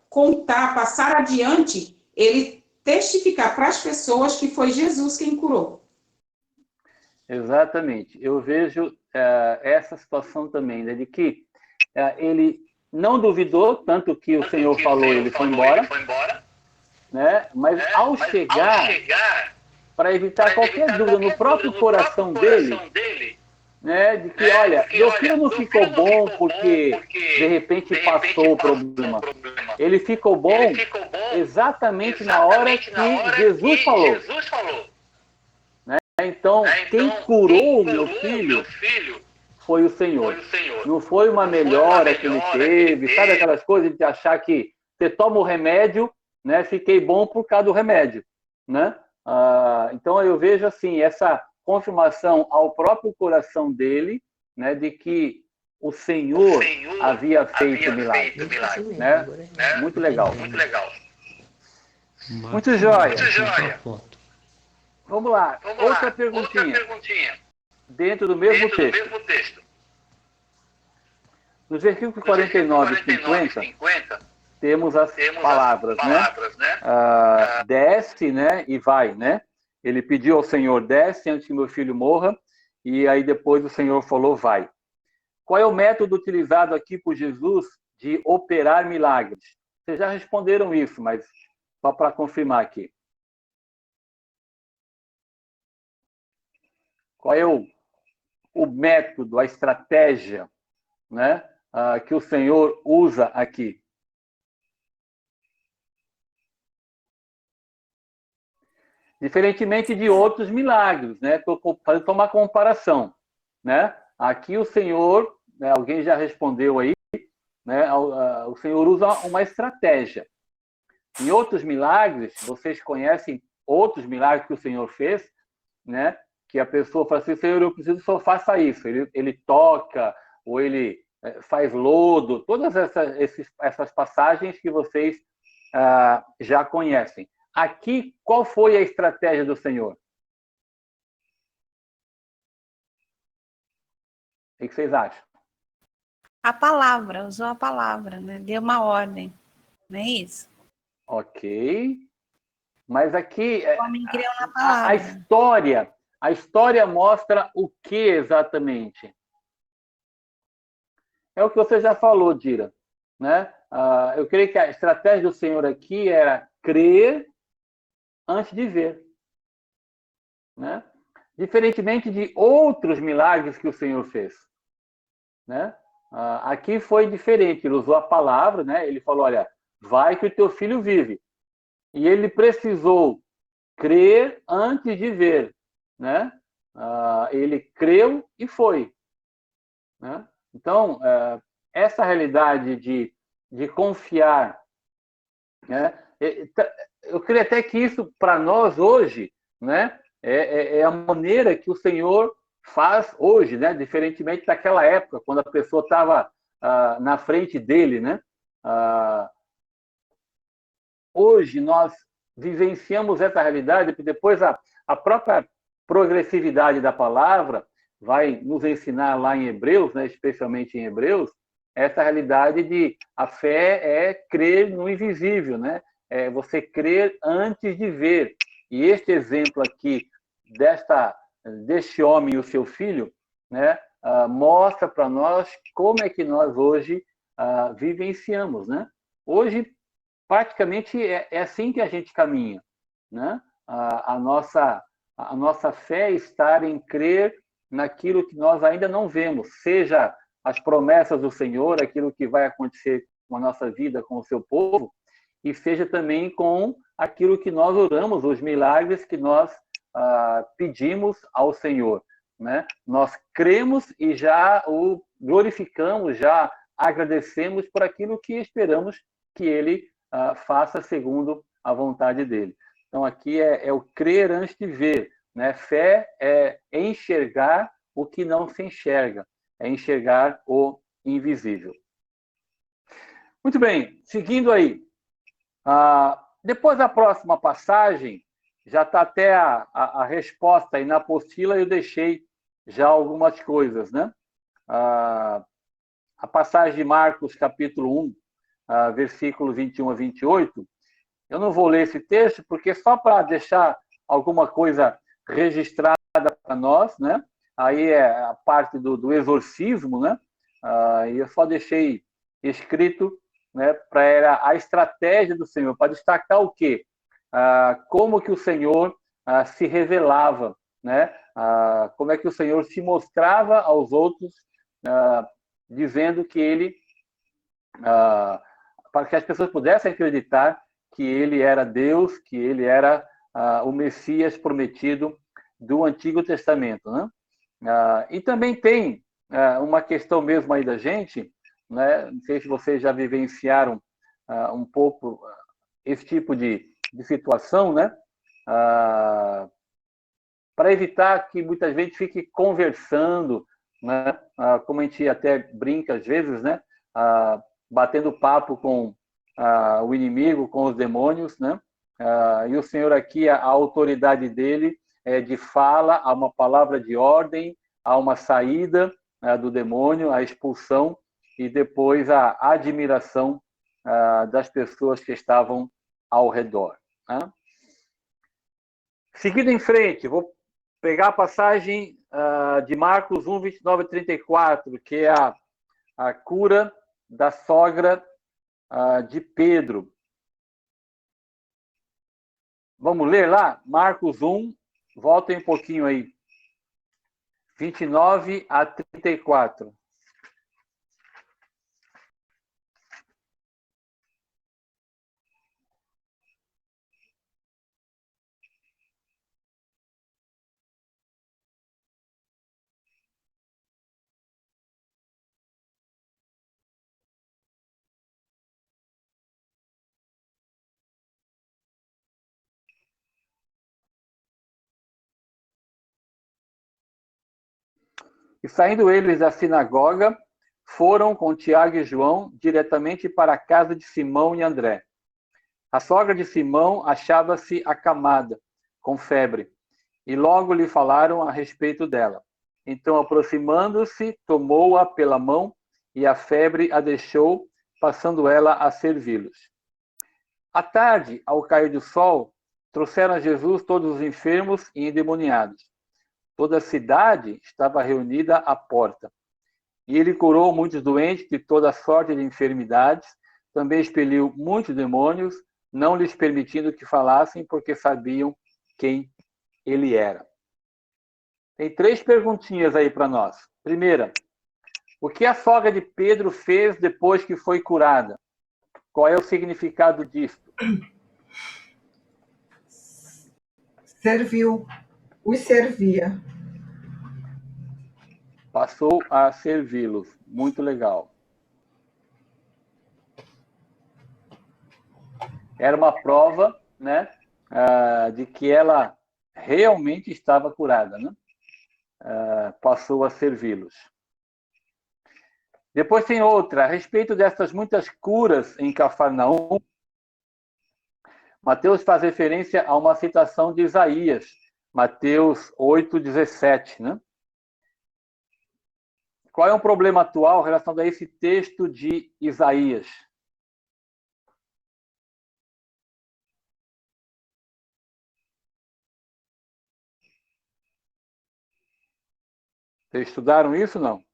contar, passar adiante, ele testificar para as pessoas que foi Jesus quem curou. Exatamente. Eu vejo essa situação também, né, de que ele não duvidou, tanto que o Senhor falou, ele foi embora, né? Mas ao chegar, para evitar qualquer dúvida no próprio coração dele, né, de que, olha, meu filho não ficou bom porque de repente passou o problema. Ele ficou bom exatamente na hora que Jesus falou. Né? Então, quem curou o meu filho foi o Senhor. Não foi uma melhora que ele teve, sabe aquelas coisas de achar que você toma o remédio, né, fiquei bom por causa do remédio, né? Então eu vejo assim essa confirmação ao próprio coração dele, né, de que o Senhor havia feito milagre, né? Muito legal. Muito jóia. Vamos lá. Outra perguntinha. Dentro do mesmo texto. Nos versículos 49 e 50, temos as palavras, né? Desce, né? E vai, né? Ele pediu ao Senhor, desce antes que meu filho morra, e aí depois o Senhor falou, vai. Qual é o método utilizado aqui por Jesus de operar milagres? Vocês já responderam isso, mas só para confirmar aqui. Qual é o método, a estratégia, né, que o Senhor usa aqui? Diferentemente de outros milagres, né? Estou fazendo uma comparação, né? Aqui o Senhor, né, alguém já respondeu aí, né? O Senhor usa uma estratégia. Em outros milagres, vocês conhecem outros milagres que o Senhor fez, né? Que a pessoa fala assim, Senhor, eu preciso que o Senhor faça isso. Ele toca, ou ele faz lodo, todas essas passagens que vocês já conhecem. Aqui, qual foi a estratégia do Senhor? O que vocês acham? a palavra, usou a palavra, né? Deu uma ordem, não é isso? Ok. Mas aqui O homem creu na palavra. a história mostra o que exatamente? É o que você já falou, Dira, né? Eu creio que a estratégia do Senhor aqui era crer antes de ver, né? Diferentemente de outros milagres que o Senhor fez, né? Aqui foi diferente, ele usou a palavra, né? Ele falou, olha, vai que o teu filho vive. E ele precisou crer antes de ver, né? Ele creu e foi, né? Então, essa realidade de confiar, né? Eu creio até que isso, para nós hoje, né? É a maneira que o Senhor faz hoje, né? Diferentemente daquela época, quando a pessoa estava na frente dele, né? Hoje nós vivenciamos essa realidade, porque depois a própria progressividade da palavra vai nos ensinar lá em Hebreus, né, especialmente em Hebreus, essa realidade de a fé é crer no invisível, né? É você crer antes de ver. E este exemplo aqui deste homem e o seu filho, né, mostra para nós como é que nós hoje vivenciamos, né? Hoje praticamente é assim que a gente caminha, né? A nossa fé está em crer naquilo que nós ainda não vemos, seja as promessas do Senhor, aquilo que vai acontecer com a nossa vida, com o seu povo, e seja também com aquilo que nós oramos, os milagres que nós pedimos ao Senhor, né? Nós cremos e já o glorificamos, já agradecemos por aquilo que esperamos que Ele faça segundo a vontade dele. Então, aqui é o crer antes de ver, né? Fé é enxergar o que não se enxerga, é enxergar o invisível. Muito bem, seguindo aí. Depois da próxima passagem, já está até a resposta aí na apostila, eu deixei já algumas coisas, né? A passagem de Marcos, capítulo 1, versículo 21 a 28, eu não vou ler esse texto, porque só para deixar alguma coisa registrada para nós, né? Aí é a parte do exorcismo, né? E eu só deixei escrito, né, para a estratégia do Senhor, para destacar o quê? Como que o Senhor se revelava, né? Como é que o Senhor se mostrava aos outros, dizendo que ele, para que as pessoas pudessem acreditar que ele era Deus, que ele era o Messias prometido do Antigo Testamento, né? E também tem uma questão mesmo aí da gente, né? Não sei se vocês já vivenciaram um pouco esse tipo de situação, né? Para evitar que muitas vezes fique conversando, né? Como a gente até brinca às vezes, né? Batendo papo com o inimigo, com os demônios, né? E o Senhor aqui, a autoridade dele é de fala, há uma palavra de ordem, há uma saída do demônio, a expulsão e depois a admiração das pessoas que estavam ao redor, né? Seguindo em frente, vou pegar a passagem de Marcos 1, 29 a 34, que é a cura da sogra de Pedro. Vamos ler lá? Marcos 1, voltem um pouquinho aí. 29 a 34. E saindo eles da sinagoga, foram com Tiago e João diretamente para a casa de Simão e André. A sogra de Simão achava-se acamada, com febre, e logo lhe falaram a respeito dela. Então, aproximando-se, tomou-a pela mão e a febre a deixou, passando ela a servi-los. À tarde, ao cair do sol, trouxeram a Jesus todos os enfermos e endemoniados. Toda a cidade estava reunida à porta. E ele curou muitos doentes de toda sorte de enfermidades, também expeliu muitos demônios, não lhes permitindo que falassem, porque sabiam quem ele era. Tem 3 perguntinhas aí para nós. Primeira, o que a sogra de Pedro fez depois que foi curada? Qual é o significado disso? Serviu, os servia. Passou a servi-los. Muito legal. Era uma prova, né, de que ela realmente estava curada, né? Passou a servi-los. Depois tem outra, a respeito dessas muitas curas em Cafarnaum, Mateus faz referência a uma citação de Isaías, Mateus 8,17, né? Qual é o problema atual relacionado a esse texto de Isaías? Vocês estudaram isso ou não?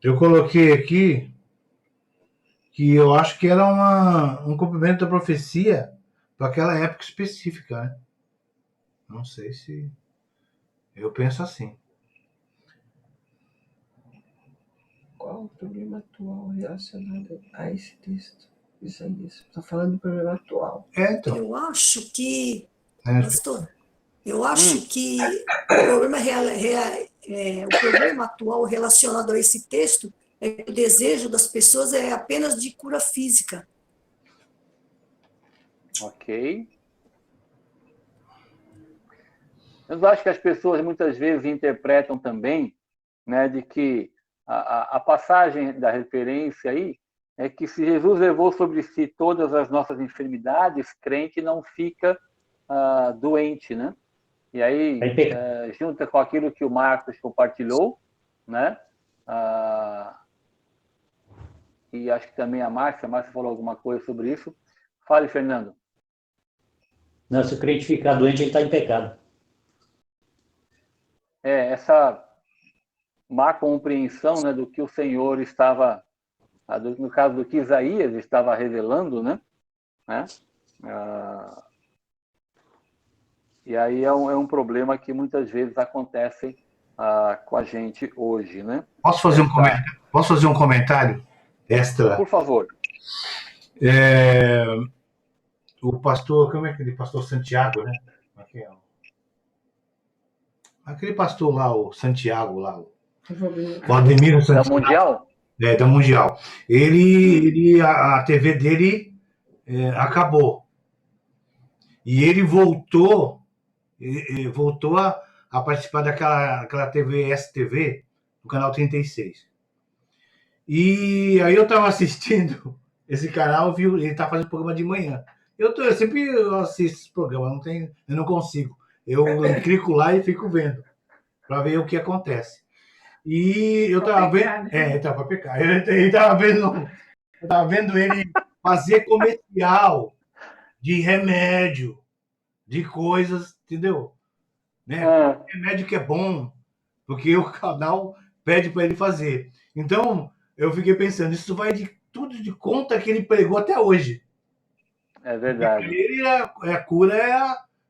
Eu coloquei aqui que eu acho que era um cumprimento da profecia para aquela época específica, né? Não sei se... Eu penso assim. Qual o problema atual relacionado a esse texto? Isso aí, está falando do problema atual. Então. Eu acho que, pastor, que o problema atual relacionado a esse texto é que o desejo das pessoas é apenas de cura física. Ok. Eu acho que as pessoas muitas vezes interpretam também, né, de que a passagem da referência aí é que se Jesus levou sobre si todas as nossas enfermidades, crente não fica doente, né? E aí, junta com aquilo que o Marcos compartilhou, né? E acho que também a Márcia falou alguma coisa sobre isso. Fale, Fernando. Não, se o crente ficar doente, ele está em pecado. Essa má compreensão, né, do que o Senhor estava, no caso do que Isaías estava revelando, né? E aí é um problema que muitas vezes acontece com a gente hoje, né? Posso fazer um comentário extra? Por favor. O pastor, como é aquele pastor Santiago, né? Aquele pastor lá, o Santiago lá, o Ademir Santiago. Da Mundial? Da Mundial. A TV dele acabou. E ele voltou a participar daquela TV STV, no canal 36. E aí eu estava assistindo esse canal, viu? Ele tá fazendo programa de manhã. Eu sempre assisto esse programa, eu não consigo. Eu clico lá e fico vendo, para ver o que acontece. E eu estava vendo... para pecar. Eu tava vendo ele fazer comercial de remédio, de coisas, entendeu? Né? Remédio que é bom, porque o canal pede para ele fazer. Então, eu fiquei pensando, isso vai de tudo de conta que ele pregou até hoje. É verdade. Para ele, a cura é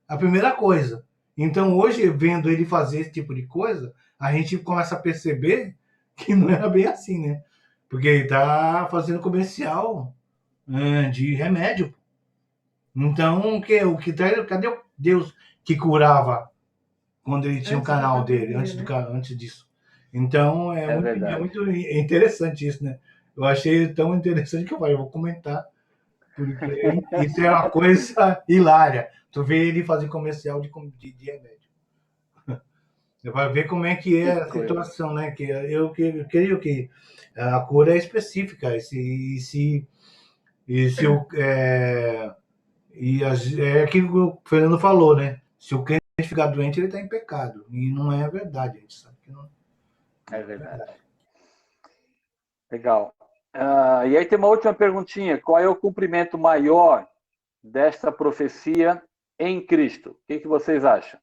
a primeira coisa. Então, hoje, vendo ele fazer esse tipo de coisa, a gente começa a perceber que não era bem assim, né? Porque ele está fazendo comercial de remédio. Então, cadê o Deus que curava quando ele tinha o canal dele, antes disso? Então, é muito interessante isso, né? Eu achei tão interessante que eu vou comentar, porque isso é uma coisa hilária. Tu vê ele fazer comercial de remédio. Vai ver como é que é a situação, né? Que eu creio que a cura é específica. É aquilo que o Fernando falou, né? Se o crente ficar doente, ele está em pecado. E não é verdade, a gente sabe que não É verdade. Legal. E aí tem uma última perguntinha. Qual é o cumprimento maior desta profecia em Cristo? O que vocês acham?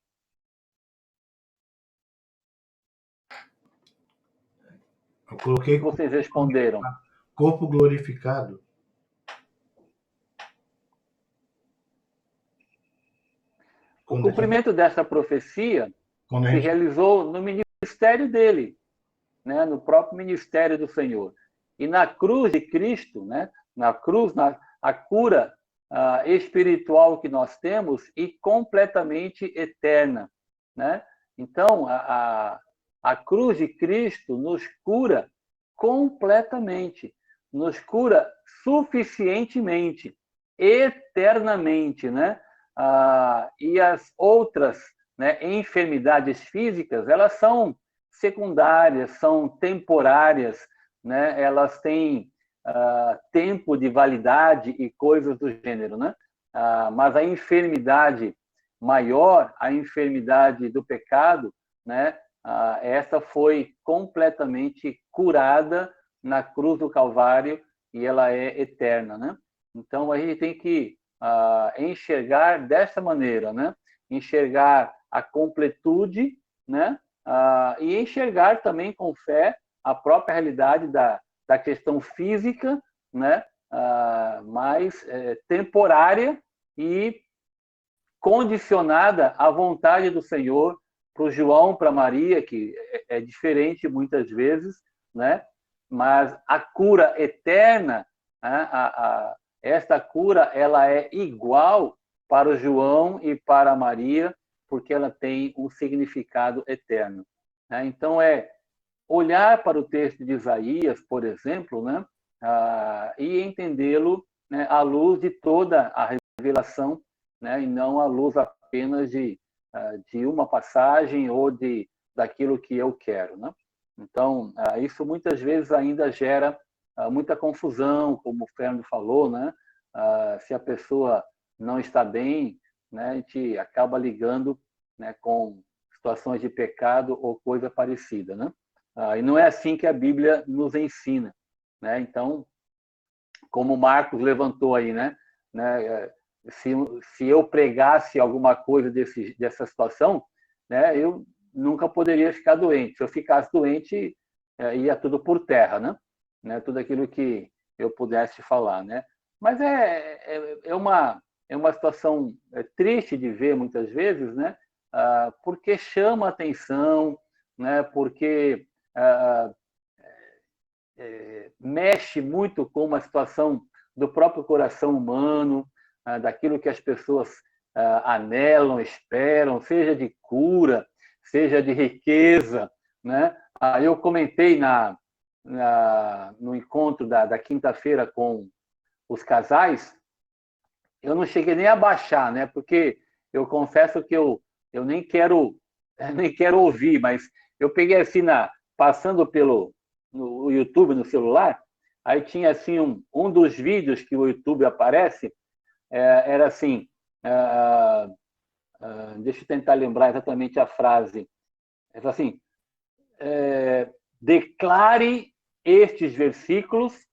Eu coloquei O que vocês responderam? corpo glorificado. O cumprimento desta profecia se realizou no ministério dele, né? No próprio ministério do Senhor. E na cruz de Cristo, né? Na cruz, a cura espiritual que nós temos e completamente eterna, né? Então, a cruz de Cristo nos cura completamente, nos cura suficientemente, eternamente, né? E as outras, né, enfermidades físicas, elas são secundárias, são temporárias, né? Elas têm tempo de validade e coisas do gênero, né? Mas a enfermidade maior, a enfermidade do pecado, né? Essa foi completamente curada na cruz do Calvário e ela é eterna, né? Então a gente tem que enxergar dessa maneira, né? Enxergar a completude, né? E enxergar também com fé a própria realidade da questão física, né? Mais temporária e condicionada à vontade do Senhor, para o João, para Maria, que é diferente muitas vezes, né? Mas a cura eterna, esta cura, ela é igual para o João e para a Maria, porque ela tem um significado eterno, né? Então, olhar para o texto de Isaías, por exemplo, né? E entendê-lo, né, à luz de toda a revelação, né? E não à luz apenas de uma passagem ou daquilo que eu quero, né? Então, isso muitas vezes ainda gera muita confusão, como o Fernando falou, né? Se a pessoa não está bem, né, a gente acaba ligando, né, com situações de pecado ou coisa parecida, né? E não é assim que a Bíblia nos ensina, né? Então, como o Marcos levantou aí, né? Se eu pregasse alguma coisa dessa situação, né, eu nunca poderia ficar doente. Se eu ficasse doente, ia tudo por terra, né? Tudo aquilo que eu pudesse falar, né? Mas é uma situação triste de ver muitas vezes, né? Porque chama atenção, né? Porque mexe muito com uma situação do próprio coração humano, daquilo que as pessoas anelam, esperam, seja de cura, seja de riqueza, né? Eu comentei no encontro da quinta-feira com os casais, eu não cheguei nem a baixar, né? Porque eu confesso que eu nem quero ouvir, mas eu peguei assim, passando no YouTube, no celular, aí tinha assim um dos vídeos que o YouTube aparece, era assim, deixa eu tentar lembrar exatamente a frase, é assim, declare estes versículos,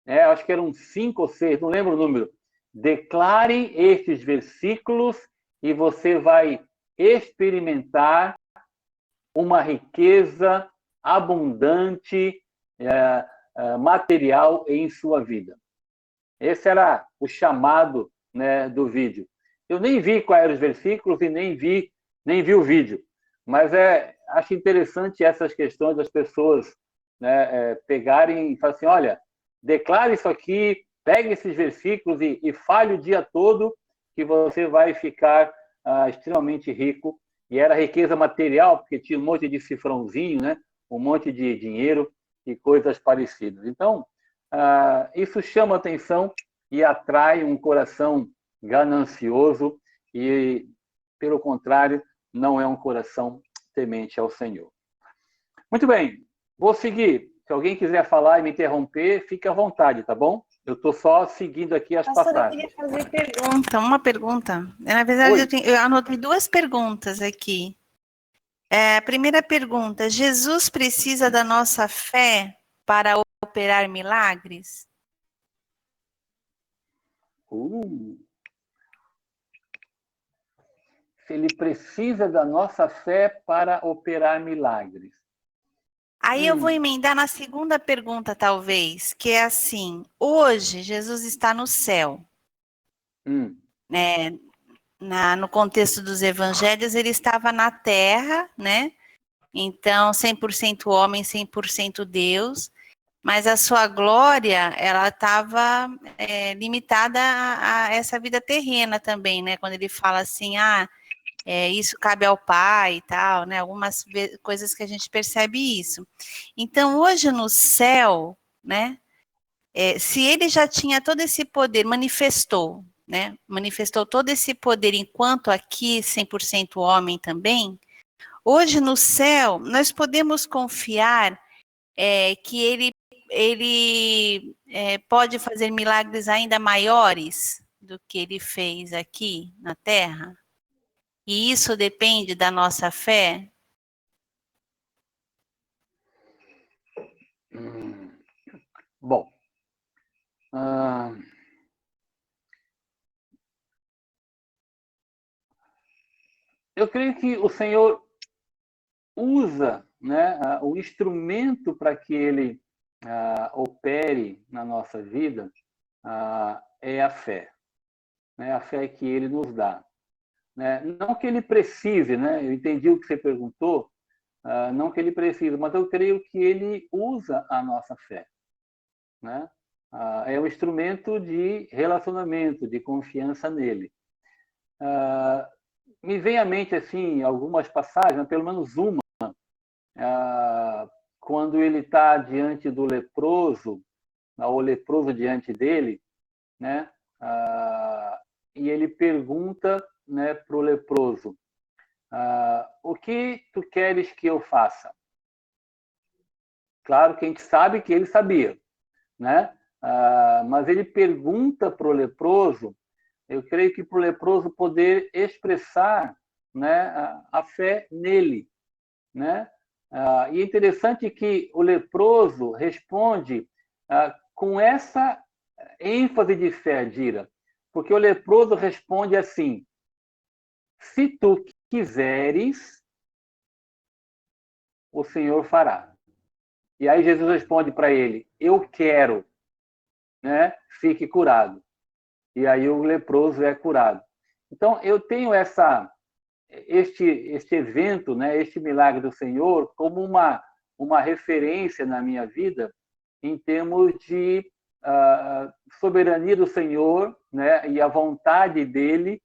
acho que eram 5 ou 6, não lembro o número, declare estes versículos e você vai experimentar uma riqueza abundante, material em sua vida. Esse era o chamado, né, do vídeo. Eu nem vi quais eram os versículos e nem vi o vídeo, mas acho interessante essas questões das pessoas, né, pegarem e falarem assim, olha, declare isso aqui, pegue esses versículos e fale o dia todo que você vai ficar extremamente rico. E era riqueza material, porque tinha um monte de cifrãozinho, né? Um monte de dinheiro e coisas parecidas. Então, isso chama atenção e atrai um coração ganancioso e, pelo contrário, não é um coração temente ao Senhor. Muito bem, vou seguir. Se alguém quiser falar e me interromper, fique à vontade, tá bom? Eu estou só seguindo aqui as Pastor, eu passagens. queria fazer uma pergunta. Na verdade, eu anotei 2 perguntas aqui. A primeira pergunta: Jesus precisa da nossa fé para operar milagres? Se ele precisa da nossa fé para operar milagres. Aí eu vou emendar na segunda pergunta, talvez, que é assim: hoje Jesus está no céu. Né? No contexto dos evangelhos, ele estava na terra, né? Então, 100% homem, 100% Deus, mas a sua glória, ela estava limitada a essa vida terrena também, né? Quando ele fala assim, isso cabe ao Pai e tal, né? Algumas coisas que a gente percebe isso. Então, hoje no céu, né? Se ele já tinha todo esse poder, manifestou, né? Manifestou todo esse poder enquanto aqui 100% homem também. Hoje no céu nós podemos confiar que ele pode fazer milagres ainda maiores do que ele fez aqui na Terra. E isso depende da nossa fé. Bom. Eu creio que o Senhor usa, né, o instrumento para que ele opere na nossa vida é a fé. Né, a fé que ele nos dá. Né? Não que ele precise, né? Eu entendi o que você perguntou, não que ele precise, mas eu creio que ele usa a nossa fé. Né? É um instrumento de relacionamento, de confiança nele. Me vem à mente assim algumas passagens, pelo menos uma, quando ele está diante do leproso, o leproso diante dele, né? E ele pergunta, né, para o leproso: o que tu queres que eu faça? Claro que a gente sabe que ele sabia, né? Mas ele pergunta para o leproso, eu creio que para o leproso poder expressar, né, a fé nele, né? E é interessante que o leproso responde com essa ênfase de fé, Dira, porque o leproso responde assim: se tu quiseres, o Senhor fará. E aí Jesus responde para ele: eu quero, né? Fique curado. E aí o leproso é curado. Então eu tenho este evento, né? Este milagre do Senhor como uma referência na minha vida em termos de soberania do Senhor, né? E a vontade dele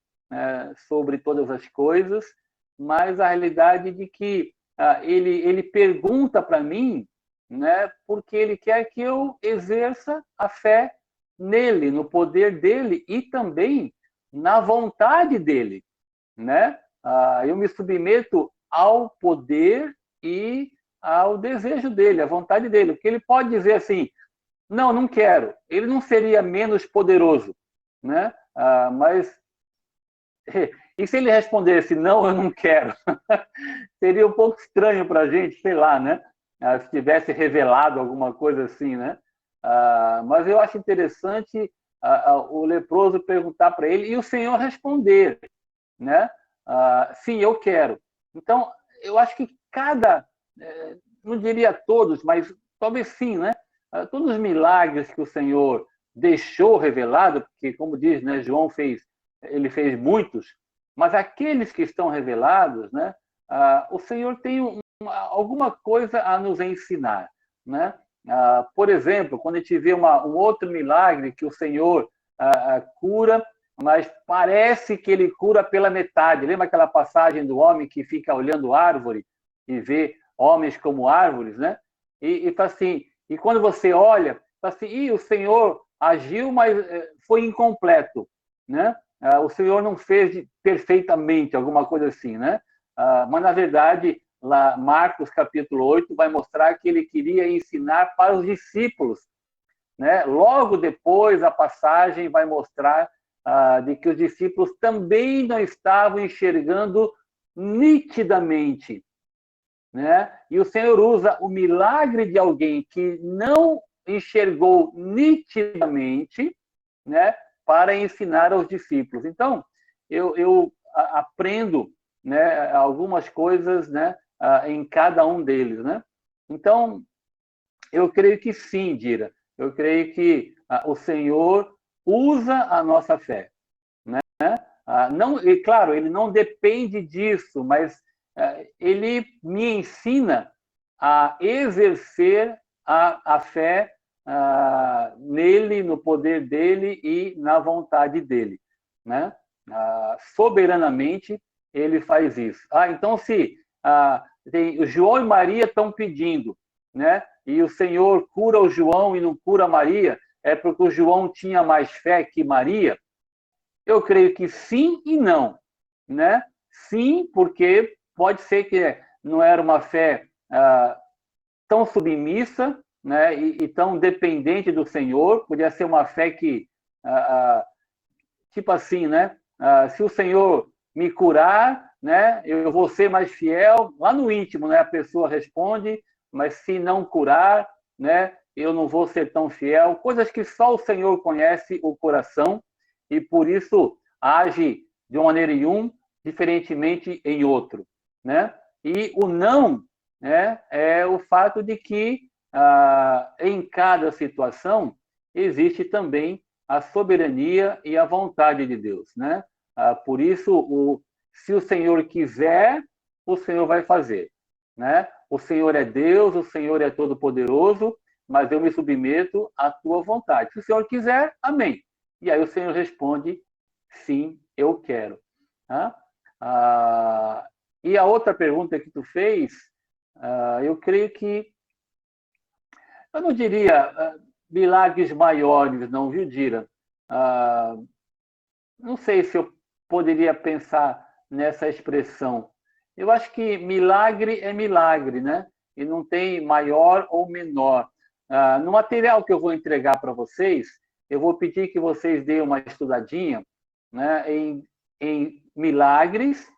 sobre todas as coisas, mas a realidade de que ele pergunta para mim, né, porque ele quer que eu exerça a fé nele, no poder dele e também na vontade dele, né? Eu me submeto ao poder e ao desejo dele, à vontade dele, porque ele pode dizer assim: não, não quero. Ele não seria menos poderoso, né? Mas e se ele respondesse não, eu não quero? Seria um pouco estranho para a gente, sei lá, né? Se tivesse revelado alguma coisa assim, né? Mas eu acho interessante o leproso perguntar para ele e o Senhor responder, né? Sim, eu quero. Então, eu acho que não diria todos, mas talvez sim, né? Todos os milagres que o Senhor deixou revelado, porque, como diz, né, João ele fez muitos, mas aqueles que estão revelados, né? O Senhor tem alguma coisa a nos ensinar, né? Por exemplo, quando a gente vê um outro milagre que o Senhor cura, mas parece que ele cura pela metade. Lembra aquela passagem do homem que fica olhando árvore e vê homens como árvores, né? E fala assim, e quando você olha, fala assim, o Senhor agiu, mas foi incompleto, né? O Senhor não fez perfeitamente, alguma coisa assim, né? Mas, na verdade, lá, Marcos capítulo 8 vai mostrar que ele queria ensinar para os discípulos, né? Logo depois, a passagem vai mostrar de que os discípulos também não estavam enxergando nitidamente, né? E o Senhor usa o milagre de alguém que não enxergou nitidamente, né, para ensinar aos discípulos. Então, eu aprendo, né, algumas coisas, né, em cada um deles, né? Então, eu creio que sim, Dira. Eu creio que o Senhor usa a nossa fé, né? Não, e claro, ele não depende disso, mas ele me ensina a exercer a fé nele, no poder dele e na vontade dele, né? Soberanamente ele faz isso. Então, se o João e Maria estão pedindo, né? E o Senhor cura o João e não cura Maria, é porque o João tinha mais fé que Maria? Eu creio que sim e não, né? Sim, porque pode ser que não era uma fé tão submissa, né? E tão dependente do Senhor, podia ser uma fé que, tipo assim, né? Se o Senhor me curar, né? Eu vou ser mais fiel. Lá no íntimo, né? A pessoa responde, mas se não curar, né? Eu não vou ser tão fiel. Coisas que só o Senhor conhece o coração e por isso age de uma maneira em um, diferentemente em outro, né? E o não, né, é o fato de que em cada situação existe também a soberania e a vontade de Deus, né? Por isso, se o Senhor quiser, o Senhor vai fazer, né? O Senhor é Deus, o Senhor é todo-poderoso, mas eu me submeto à tua vontade. Se o Senhor quiser, amém. E aí o Senhor responde, sim, eu quero. E a outra pergunta que tu fez, eu creio que, eu não diria milagres maiores, não, viu, Dira? Não sei se eu poderia pensar nessa expressão. Eu acho que milagre é milagre, né? E não tem maior ou menor. No material que eu vou entregar para vocês, eu vou pedir que vocês deem uma estudadinha, né, em milagres,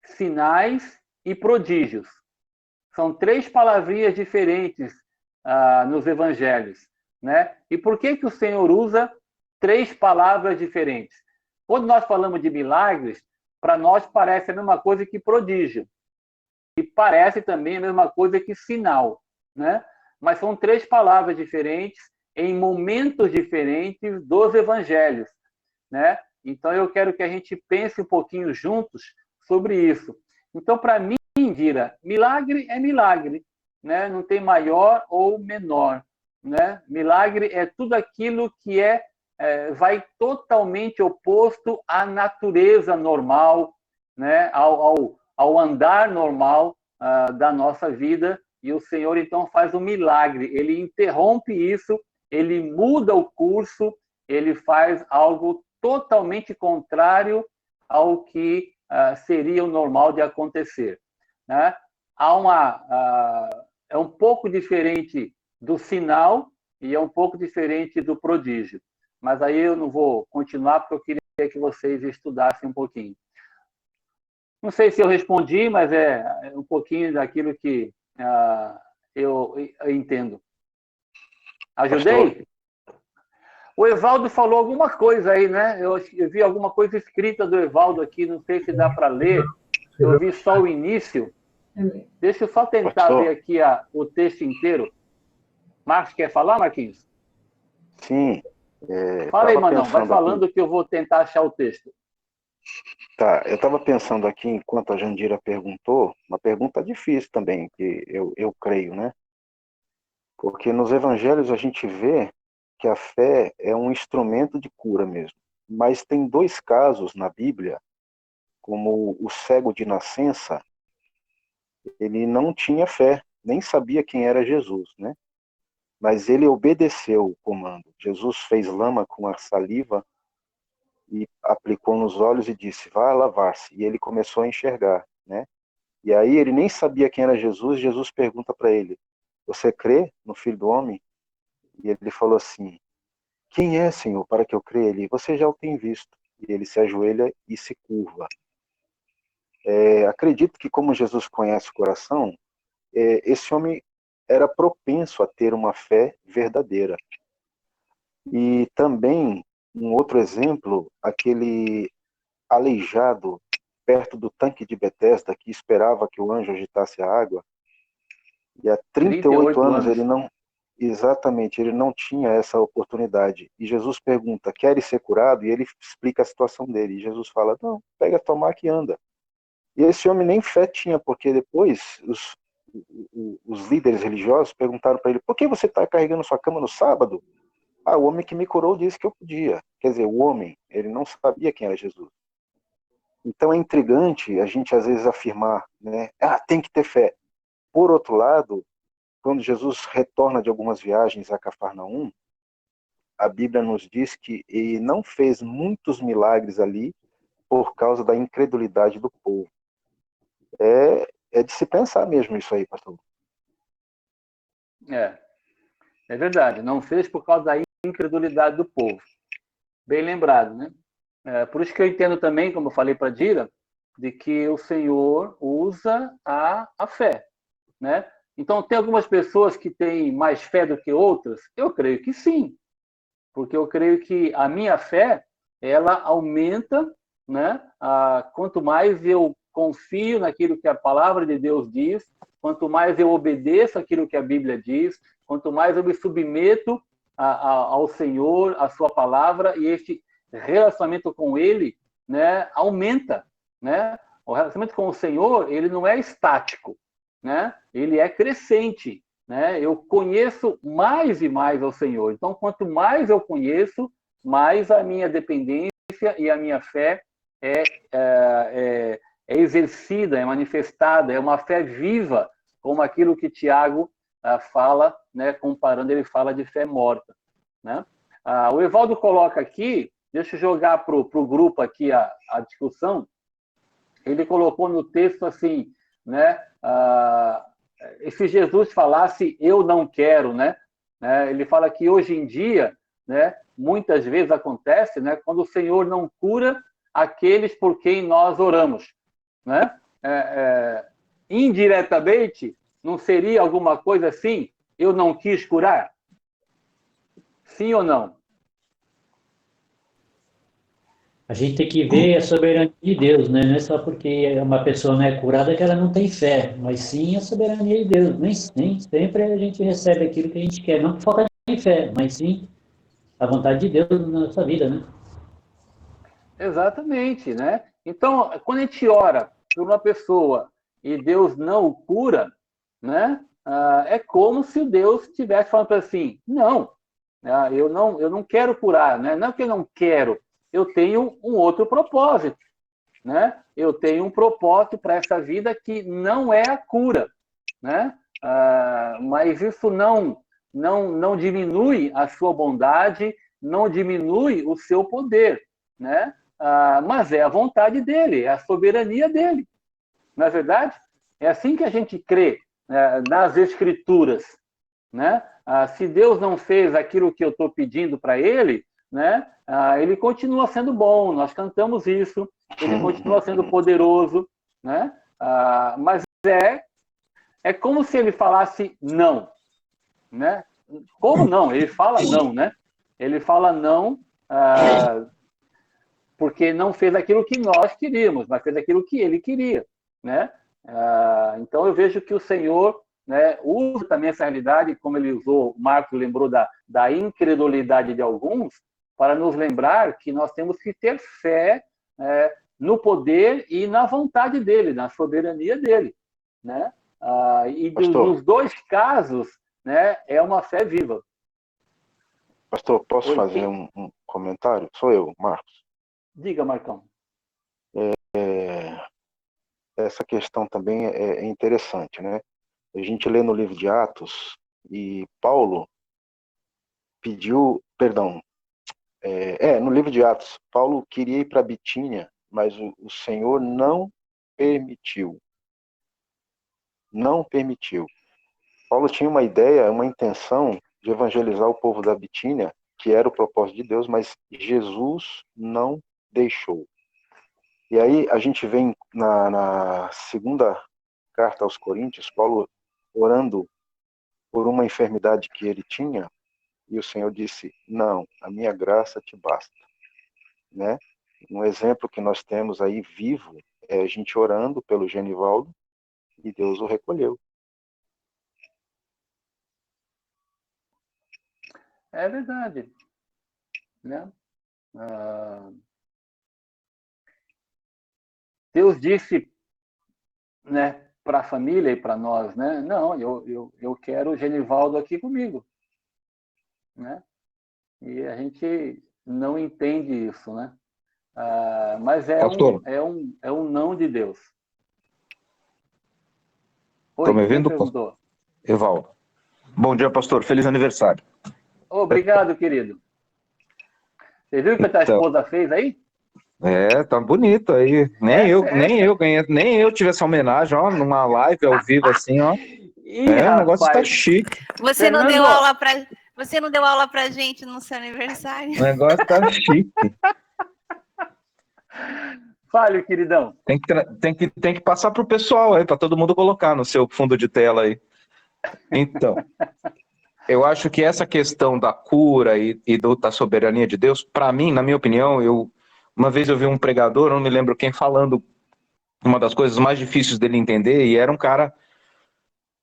sinais e prodígios. São 3 palavrinhas diferentes nos evangelhos, né? E por que o Senhor usa 3 palavras diferentes? Quando nós falamos de milagres, para nós parece a mesma coisa que prodígio. E parece também a mesma coisa que sinal, né? Mas são 3 palavras diferentes em momentos diferentes dos evangelhos, né? Então eu quero que a gente pense um pouquinho juntos sobre isso. Então, para mim, Dira, milagre é milagre, né? Não tem maior ou menor, né? Milagre é tudo aquilo que vai totalmente oposto à natureza normal, né? Ao andar normal da nossa vida, e o Senhor então faz um milagre, ele interrompe isso, ele muda o curso, ele faz algo totalmente contrário ao que seria o normal de acontecer, né? É um pouco diferente do sinal e é um pouco diferente do prodígio, mas aí eu não vou continuar porque eu queria que vocês estudassem um pouquinho. Não sei se eu respondi, mas é um pouquinho daquilo que eu entendo. Ajudei? Pastor. O Evaldo falou alguma coisa aí, né? Eu vi alguma coisa escrita do Evaldo aqui, não sei se dá para ler. Eu vi só o início. Deixa eu só tentar ver aqui o texto inteiro. Marcos, quer falar, Marquinhos? Sim. Fala aí, Manão, vai falando aqui que eu vou tentar achar o texto. Tá, eu estava pensando aqui, enquanto a Jandira perguntou, uma pergunta difícil também, que eu creio, né? Porque nos evangelhos a gente vê que a fé é um instrumento de cura mesmo. Mas tem 2 casos na Bíblia, como o cego de nascença, ele não tinha fé, nem sabia quem era Jesus, né? Mas ele obedeceu o comando. Jesus fez lama com a saliva e aplicou nos olhos e disse, vá lavar-se. E ele começou a enxergar, né? E aí ele nem sabia quem era Jesus, Jesus pergunta para ele, você crê no Filho do Homem? E ele falou assim, quem é, Senhor, para que eu creia? Ele, você já o tem visto. E ele se ajoelha e se curva. Acredito que, como Jesus conhece o coração, esse homem era propenso a ter uma fé verdadeira. E também, um outro exemplo, aquele aleijado perto do tanque de Betesda, que esperava que o anjo agitasse a água, e há 38 anos ele não... Exatamente, ele não tinha essa oportunidade. E Jesus pergunta, queres ser curado? E ele explica a situação dele. E Jesus fala, não, pega a tua maca e anda. E esse homem nem fé tinha, porque depois os líderes religiosos perguntaram para ele, por que você está carregando sua cama no sábado? O homem que me curou disse que eu podia. Quer dizer, o homem, ele não sabia quem era Jesus. Então é intrigante a gente às vezes afirmar, né? Tem que ter fé. Por outro lado, quando Jesus retorna de algumas viagens a Cafarnaum, a Bíblia nos diz que ele não fez muitos milagres ali por causa da incredulidade do povo. É de se pensar mesmo isso aí, pastor. É verdade. Não fez por causa da incredulidade do povo. Bem lembrado, né? Por isso que eu entendo também, como eu falei para a Dira, de que o Senhor usa a fé, né? Então, tem algumas pessoas que têm mais fé do que outras? Eu creio que sim, porque eu creio que a minha fé, ela aumenta, né? Quanto mais eu confio naquilo que a palavra de Deus diz, quanto mais eu obedeço aquilo que a Bíblia diz, quanto mais eu me submeto ao Senhor, à sua palavra, e este relacionamento com Ele, né, aumenta, né? O relacionamento com o Senhor, ele não é estático, né? Ele é crescente, né? Eu conheço mais e mais ao Senhor. Então, quanto mais eu conheço, mais a minha dependência e a minha fé é exercida, é manifestada, é uma fé viva, como aquilo que Tiago fala, né? Comparando, ele fala de fé morta, né? O Evaldo coloca aqui, deixa eu jogar para o grupo aqui a discussão. Ele colocou no texto assim, né? Se Jesus falasse, eu não quero, né? Ele fala que hoje em dia, né? Muitas vezes acontece, né? Quando o Senhor não cura aqueles por quem nós oramos, né? Indiretamente, não seria alguma coisa assim? Eu não quis curar? Sim ou não? A gente tem que ver a soberania de Deus, né? Não é só porque uma pessoa não é curada que ela não tem fé, mas sim a soberania de Deus. Nem sempre a gente recebe aquilo que a gente quer, não por falta de fé, mas sim a vontade de Deus na nossa vida, né? Exatamente, né? Então, quando a gente ora por uma pessoa e Deus não o cura, né? É como se Deus estivesse falando assim, não, eu não quero curar, né? Não é que eu não quero, eu tenho um outro propósito, né? Eu tenho um propósito para essa vida que não é a cura, né? Mas isso não diminui a sua bondade, não diminui o seu poder, né? Mas é a vontade dele, é a soberania dele. Não é verdade? É assim que a gente crê, né, nas Escrituras, né? Se Deus não fez aquilo que eu estou pedindo para ele, né? Ele continua sendo bom, nós cantamos isso, ele continua sendo poderoso, né? Mas é como se ele falasse não, né? Como não? Ele fala não, né? Ele fala não porque não fez aquilo que nós queríamos, mas fez aquilo que ele queria, né? Então eu vejo que o Senhor, né, usa também essa realidade, como ele usou, o Marcos lembrou da incredulidade de alguns, para nos lembrar que nós temos que ter fé no poder e na vontade dele, na soberania dele, né? E nos dois casos, né, é uma fé viva. Pastor, posso fazer um comentário? Sou eu, Marcos. Diga, Marcão. Essa questão também é interessante, né? A gente lê no livro de Atos e Paulo pediu, perdão, no livro de Atos, Paulo queria ir para Bitínia, mas o Senhor não permitiu. Não permitiu. Paulo tinha uma ideia, uma intenção de evangelizar o povo da Bitínia, que era o propósito de Deus, mas Jesus não deixou. E aí a gente vê na segunda carta aos Coríntios, Paulo orando por uma enfermidade que ele tinha, e o Senhor disse, não, a minha graça te basta, né? Um exemplo que nós temos aí vivo é a gente orando pelo Genivaldo e Deus o recolheu. É verdade, né? Deus disse, né, para a família e para nós, né? Não, eu quero o Genivaldo aqui comigo, né? E a gente não entende isso, né? Mas Pastor, é um não de Deus. estão me Oi, quem ouvindo? perguntou? Evaldo. Bom dia, pastor. Feliz aniversário. Obrigado, querido. Você viu o que a tua Então, esposa fez aí? tá bonito aí. Nem eu tive essa homenagem, ó, numa live ao vivo assim, ó. Ih, O negócio tá rapaz. chique. Você não deu aula pra gente no seu aniversário? O negócio tá chique. Fale, queridão. Tem que passar pro pessoal aí, para todo mundo colocar no seu fundo de tela aí. Então, eu acho que essa questão da cura e da soberania de Deus, para mim, na minha opinião, uma vez eu vi um pregador, não me lembro quem, falando uma das coisas mais difíceis dele entender, e era um cara, não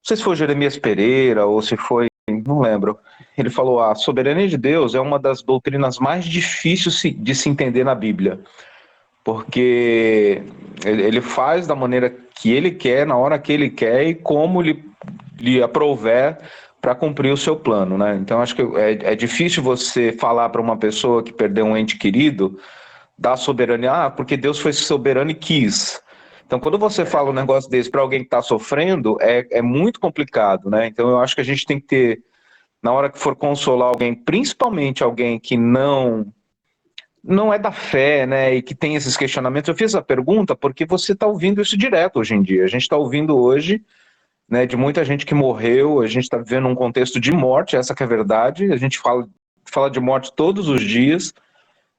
sei se foi Jeremias Pereira ou se foi, não lembro. Ele falou, a soberania de Deus é uma das doutrinas mais difíceis de se entender na Bíblia, porque ele faz da maneira que ele quer, na hora que ele quer e como lhe aprouver para cumprir o seu plano, né? Então acho que é difícil você falar para uma pessoa que perdeu um ente querido da soberania, porque Deus foi soberano e quis. Então quando você fala um negócio desse para alguém que está sofrendo, é muito complicado, né? Então eu acho que a gente tem que ter, na hora que for consolar alguém, principalmente alguém que não é da fé, né, e que tem esses questionamentos. Eu fiz a pergunta porque você está ouvindo isso direto hoje em dia. A gente está ouvindo hoje, né, de muita gente que morreu, a gente está vivendo um contexto de morte, essa que é a verdade. A gente fala de morte todos os dias.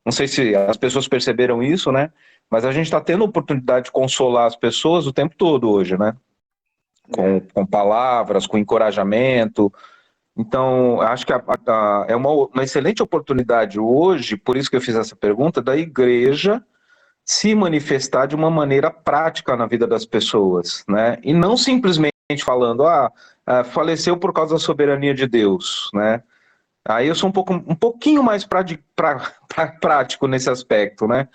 Não sei se as pessoas perceberam isso, né, mas a gente está tendo a oportunidade de consolar as pessoas o tempo todo hoje, né, com palavras, com encorajamento. Então, acho que é uma excelente oportunidade hoje, por isso que eu fiz essa pergunta, da igreja se manifestar de uma maneira prática na vida das pessoas, né? E não simplesmente falando, faleceu por causa da soberania de Deus, né? Aí eu sou um pouquinho mais prático nesse aspecto, né?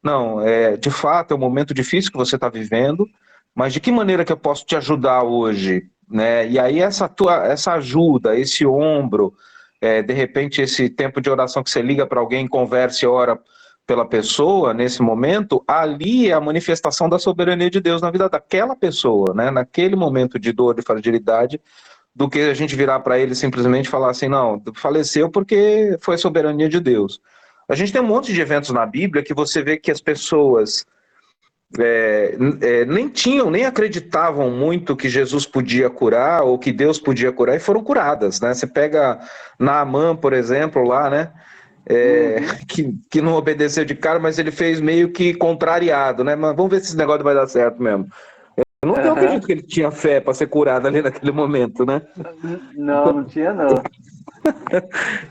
Não, de fato é um momento difícil que você está vivendo, mas de que maneira que eu posso te ajudar hoje, né? E aí essa ajuda, esse ombro, de repente esse tempo de oração que você liga para alguém, conversa e ora pela pessoa, nesse momento, ali é a manifestação da soberania de Deus na vida daquela pessoa, né? Naquele momento de dor, de fragilidade, do que a gente virar para ele simplesmente falar assim, não, faleceu porque foi a soberania de Deus. A gente tem um monte de eventos na Bíblia que você vê que as pessoas nem acreditavam muito que Jesus podia curar ou que Deus podia curar e foram curadas, né? Você pega Naamã, por exemplo, lá, né? Que não obedeceu de cara, mas ele fez meio que contrariado, né? Mas vamos ver se esse negócio vai dar certo mesmo. Eu acredito que ele tinha fé para ser curado ali naquele momento, né? Não tinha não.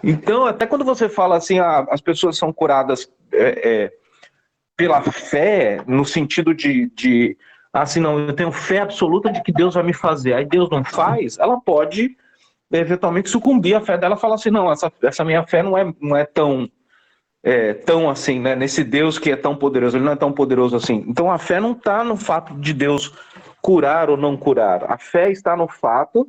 Então, até quando você fala assim, as pessoas são curadas pela fé, no sentido de assim, não, eu tenho fé absoluta de que Deus vai me fazer, aí Deus não faz, ela pode eventualmente sucumbir à fé dela e falar assim, não, essa minha fé não é tão assim, né, nesse Deus que é tão poderoso, ele não é tão poderoso assim. Então a fé não está no fato de Deus curar ou não curar, a fé está no fato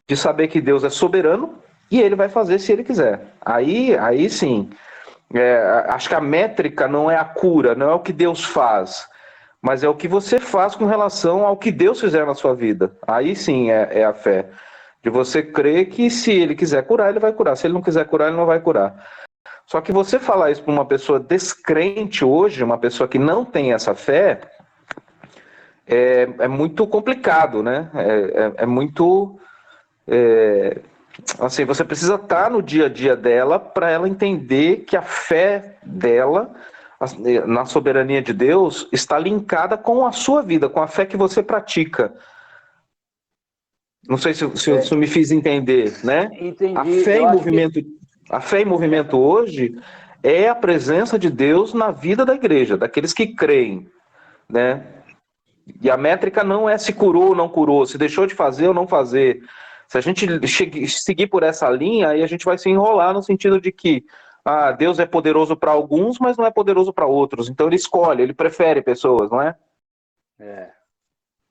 de saber que Deus é soberano e ele vai fazer se ele quiser. Aí sim, acho que a métrica não é a cura, não é o que Deus faz, mas é o que você faz com relação ao que Deus fizer na sua vida. Aí sim é a fé, de você crer que se ele quiser curar, ele vai curar, se ele não quiser curar, ele não vai curar. Só que você falar isso para uma pessoa descrente hoje, uma pessoa que não tem essa fé, é muito complicado, né? É muito Assim, você precisa estar no dia a dia dela para ela entender que a fé dela na soberania de Deus está linkada com a sua vida, com a fé que você pratica. Não sei se eu me fiz entender, né? Entendi. A fé em movimento hoje é a presença de Deus na vida da igreja, daqueles que creem, né? E a métrica não é se curou ou não curou, se deixou de fazer ou não fazer. Se a gente seguir por essa linha, aí a gente vai se enrolar no sentido de que Deus é poderoso para alguns, mas não é poderoso para outros. Então ele escolhe, ele prefere pessoas, não é?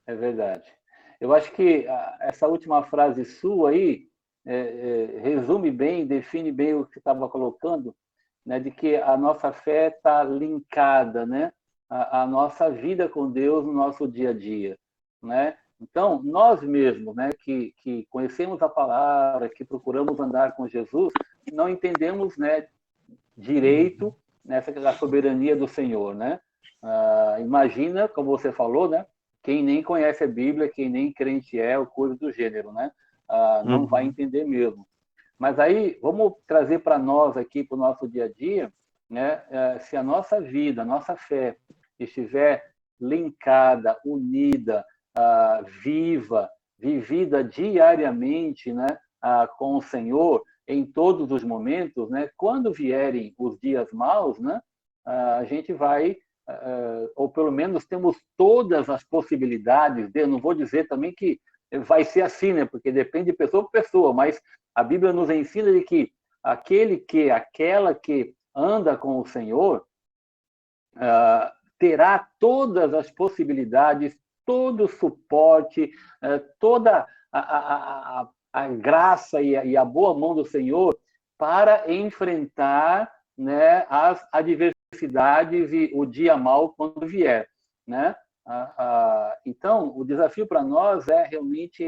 É verdade. Eu acho que essa última frase sua aí resume bem, define bem o que você estava colocando, né, de que a nossa fé está linkada, né, a nossa vida com Deus no nosso dia a dia, né? Então, nós mesmos, né, que conhecemos a palavra, que procuramos andar com Jesus, não entendemos, né, direito nessa da soberania do Senhor, né? Imagina, como você falou, né, quem nem conhece a Bíblia, quem nem crente é, ou coisa do gênero, né? Não vai entender mesmo. Mas aí, vamos trazer para nós aqui, para o nosso dia a dia, né? Se a nossa vida, a nossa fé estiver linkada, unida, viva, vivida diariamente, né? Com o Senhor, em todos os momentos, né? Quando vierem os dias maus, né? A gente vai... ou pelo menos temos todas as possibilidades, eu não vou dizer também que vai ser assim, né? Porque depende de pessoa por pessoa, mas a Bíblia nos ensina de que aquela que anda com o Senhor terá todas as possibilidades, todo o suporte, toda a graça e a boa mão do Senhor para enfrentar, né, as adversidades e o dia mau quando vier, né? Então, o desafio para nós é realmente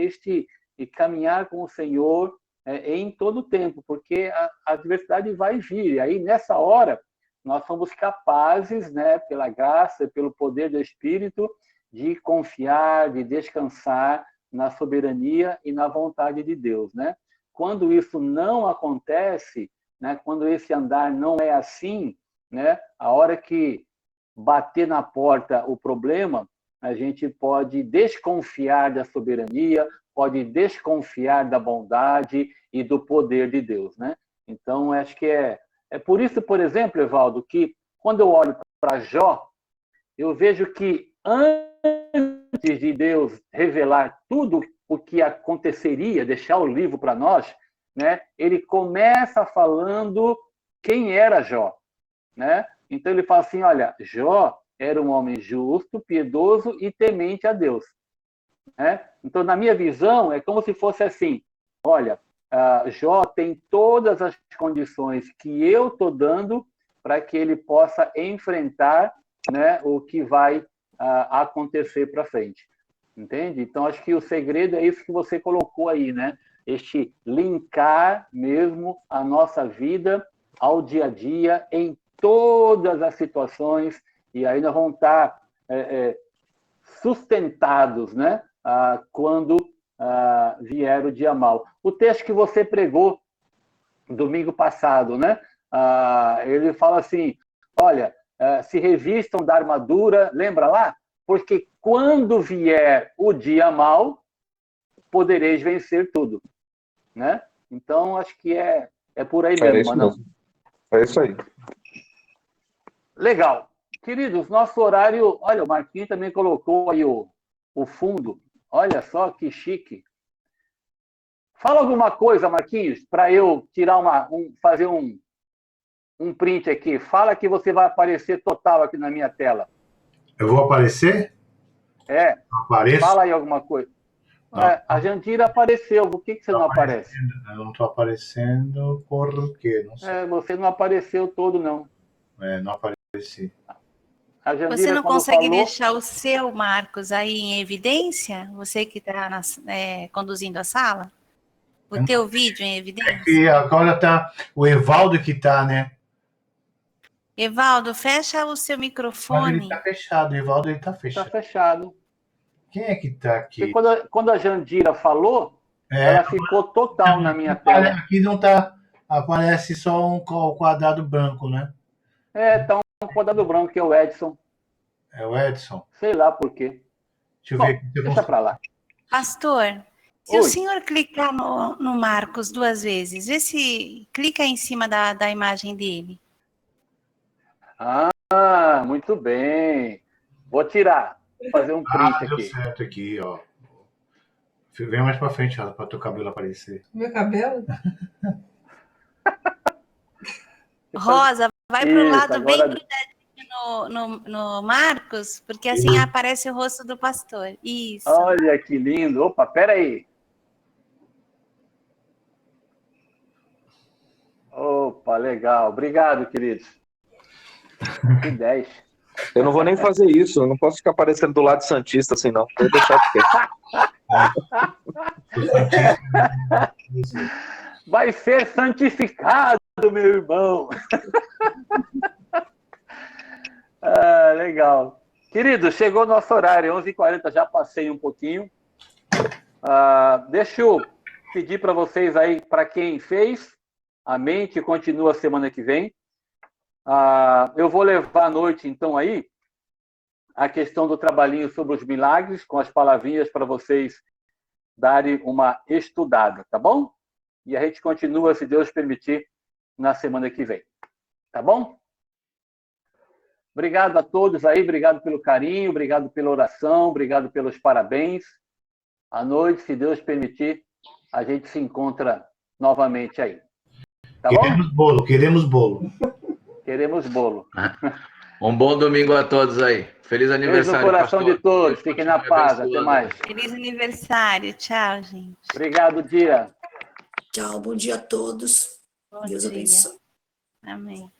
caminhar com o Senhor em todo o tempo, porque a adversidade vai vir, e aí nessa hora nós somos capazes, né, pela graça, pelo poder do Espírito, de confiar, de descansar na soberania e na vontade de Deus, né? Quando isso não acontece, né, quando esse andar não é assim, né, a hora que bater na porta o problema, a gente pode desconfiar da soberania, pode desconfiar da bondade e do poder de Deus, né? Então, acho que é por isso, por exemplo, Evaldo, que quando eu olho para Jó, eu vejo que antes de Deus revelar tudo o que aconteceria, deixar o livro para nós, né, ele começa falando quem era Jó, né? Então ele fala assim, olha, Jó era um homem justo, piedoso e temente a Deus, né? Então, na minha visão, é como se fosse assim, olha, Jó tem todas as condições que eu estou dando para que ele possa enfrentar, né, o que vai acontecer para frente, entende? Então, acho que o segredo é isso que você colocou aí, né? Este linkar mesmo a nossa vida ao dia a dia, em todas as situações, e aí nós vamos estar sustentados, né? Quando vier o dia mau. O texto que você pregou domingo passado, né? Ele fala assim, olha, se revistam da armadura, lembra lá? Porque quando vier o dia mau, podereis vencer tudo, né? Então, acho que é por aí mesmo, não? É isso aí. Legal. Queridos, nosso horário... Olha, o Marquinhos também colocou aí o fundo. Olha só que chique. Fala alguma coisa, Marquinhos, para eu tirar fazer um print aqui. Fala que você vai aparecer total aqui na minha tela. Eu vou aparecer? Apareço? Fala aí alguma coisa. A Jandira apareceu. Por que você não aparece? Eu não estou aparecendo porque não sei. Você não apareceu todo, não. Não apareci. A Jandira, você não consegue falou... deixar o seu, Marcos, aí em evidência? Você que está conduzindo a sala? O teu vídeo em evidência? E agora tá o Evaldo que tá, né? Evaldo, fecha o seu microfone. Mas ele tá fechado, o Evaldo ele tá fechado. Tá fechado. Quem é que tá aqui? Porque quando a Jandira falou, Ela ficou total na minha tela. Aqui não tá. Aparece só um quadrado branco, né? Tá um quadrado branco, que é o Edson. É o Edson. Sei lá por quê. Deixa eu ver aqui. Deixa pra lá. Pastor, se Oi. o senhor clicar no Marcos 2 vezes, vê se clica em cima da imagem dele. Ah, muito bem. Vou tirar. Vou fazer um print Deu aqui. certo aqui, ó. Vem mais pra frente, ó, pra teu cabelo aparecer. Meu cabelo? Rosa, vai pro Isso, lado bem agora- grudadinho no Marcos, porque assim aparece o rosto do pastor. Isso. Olha que lindo. Opa, peraí. Opa, legal. Obrigado, queridos. Que 10. Eu não vou nem fazer isso, eu não posso ficar aparecendo do lado santista assim, não. Vou deixar de quieto. Vai ser santificado, meu irmão. Legal. Querido, chegou o nosso horário, 11h40, já passei um pouquinho. Deixa eu pedir para vocês aí, para quem fez, amém, que continua semana que vem. Eu vou levar à noite, então, aí, a questão do trabalhinho sobre os milagres, com as palavrinhas para vocês darem uma estudada, tá bom? E a gente continua, se Deus permitir, na semana que vem. Tá bom? Obrigado a todos aí, obrigado pelo carinho, obrigado pela oração, obrigado pelos parabéns. À noite, se Deus permitir, a gente se encontra novamente aí. Tá Queremos bom? bolo, queremos bolo. Queremos bolo. Um bom domingo a todos aí. Feliz Beijo aniversário, no coração pastor. de todos. Deus Fiquem na continue paz. Até abençoando. mais. Feliz aniversário. Tchau, gente. Obrigado, Dia. Tchau, bom dia a todos. Bom Deus dia. abençoe. Amém.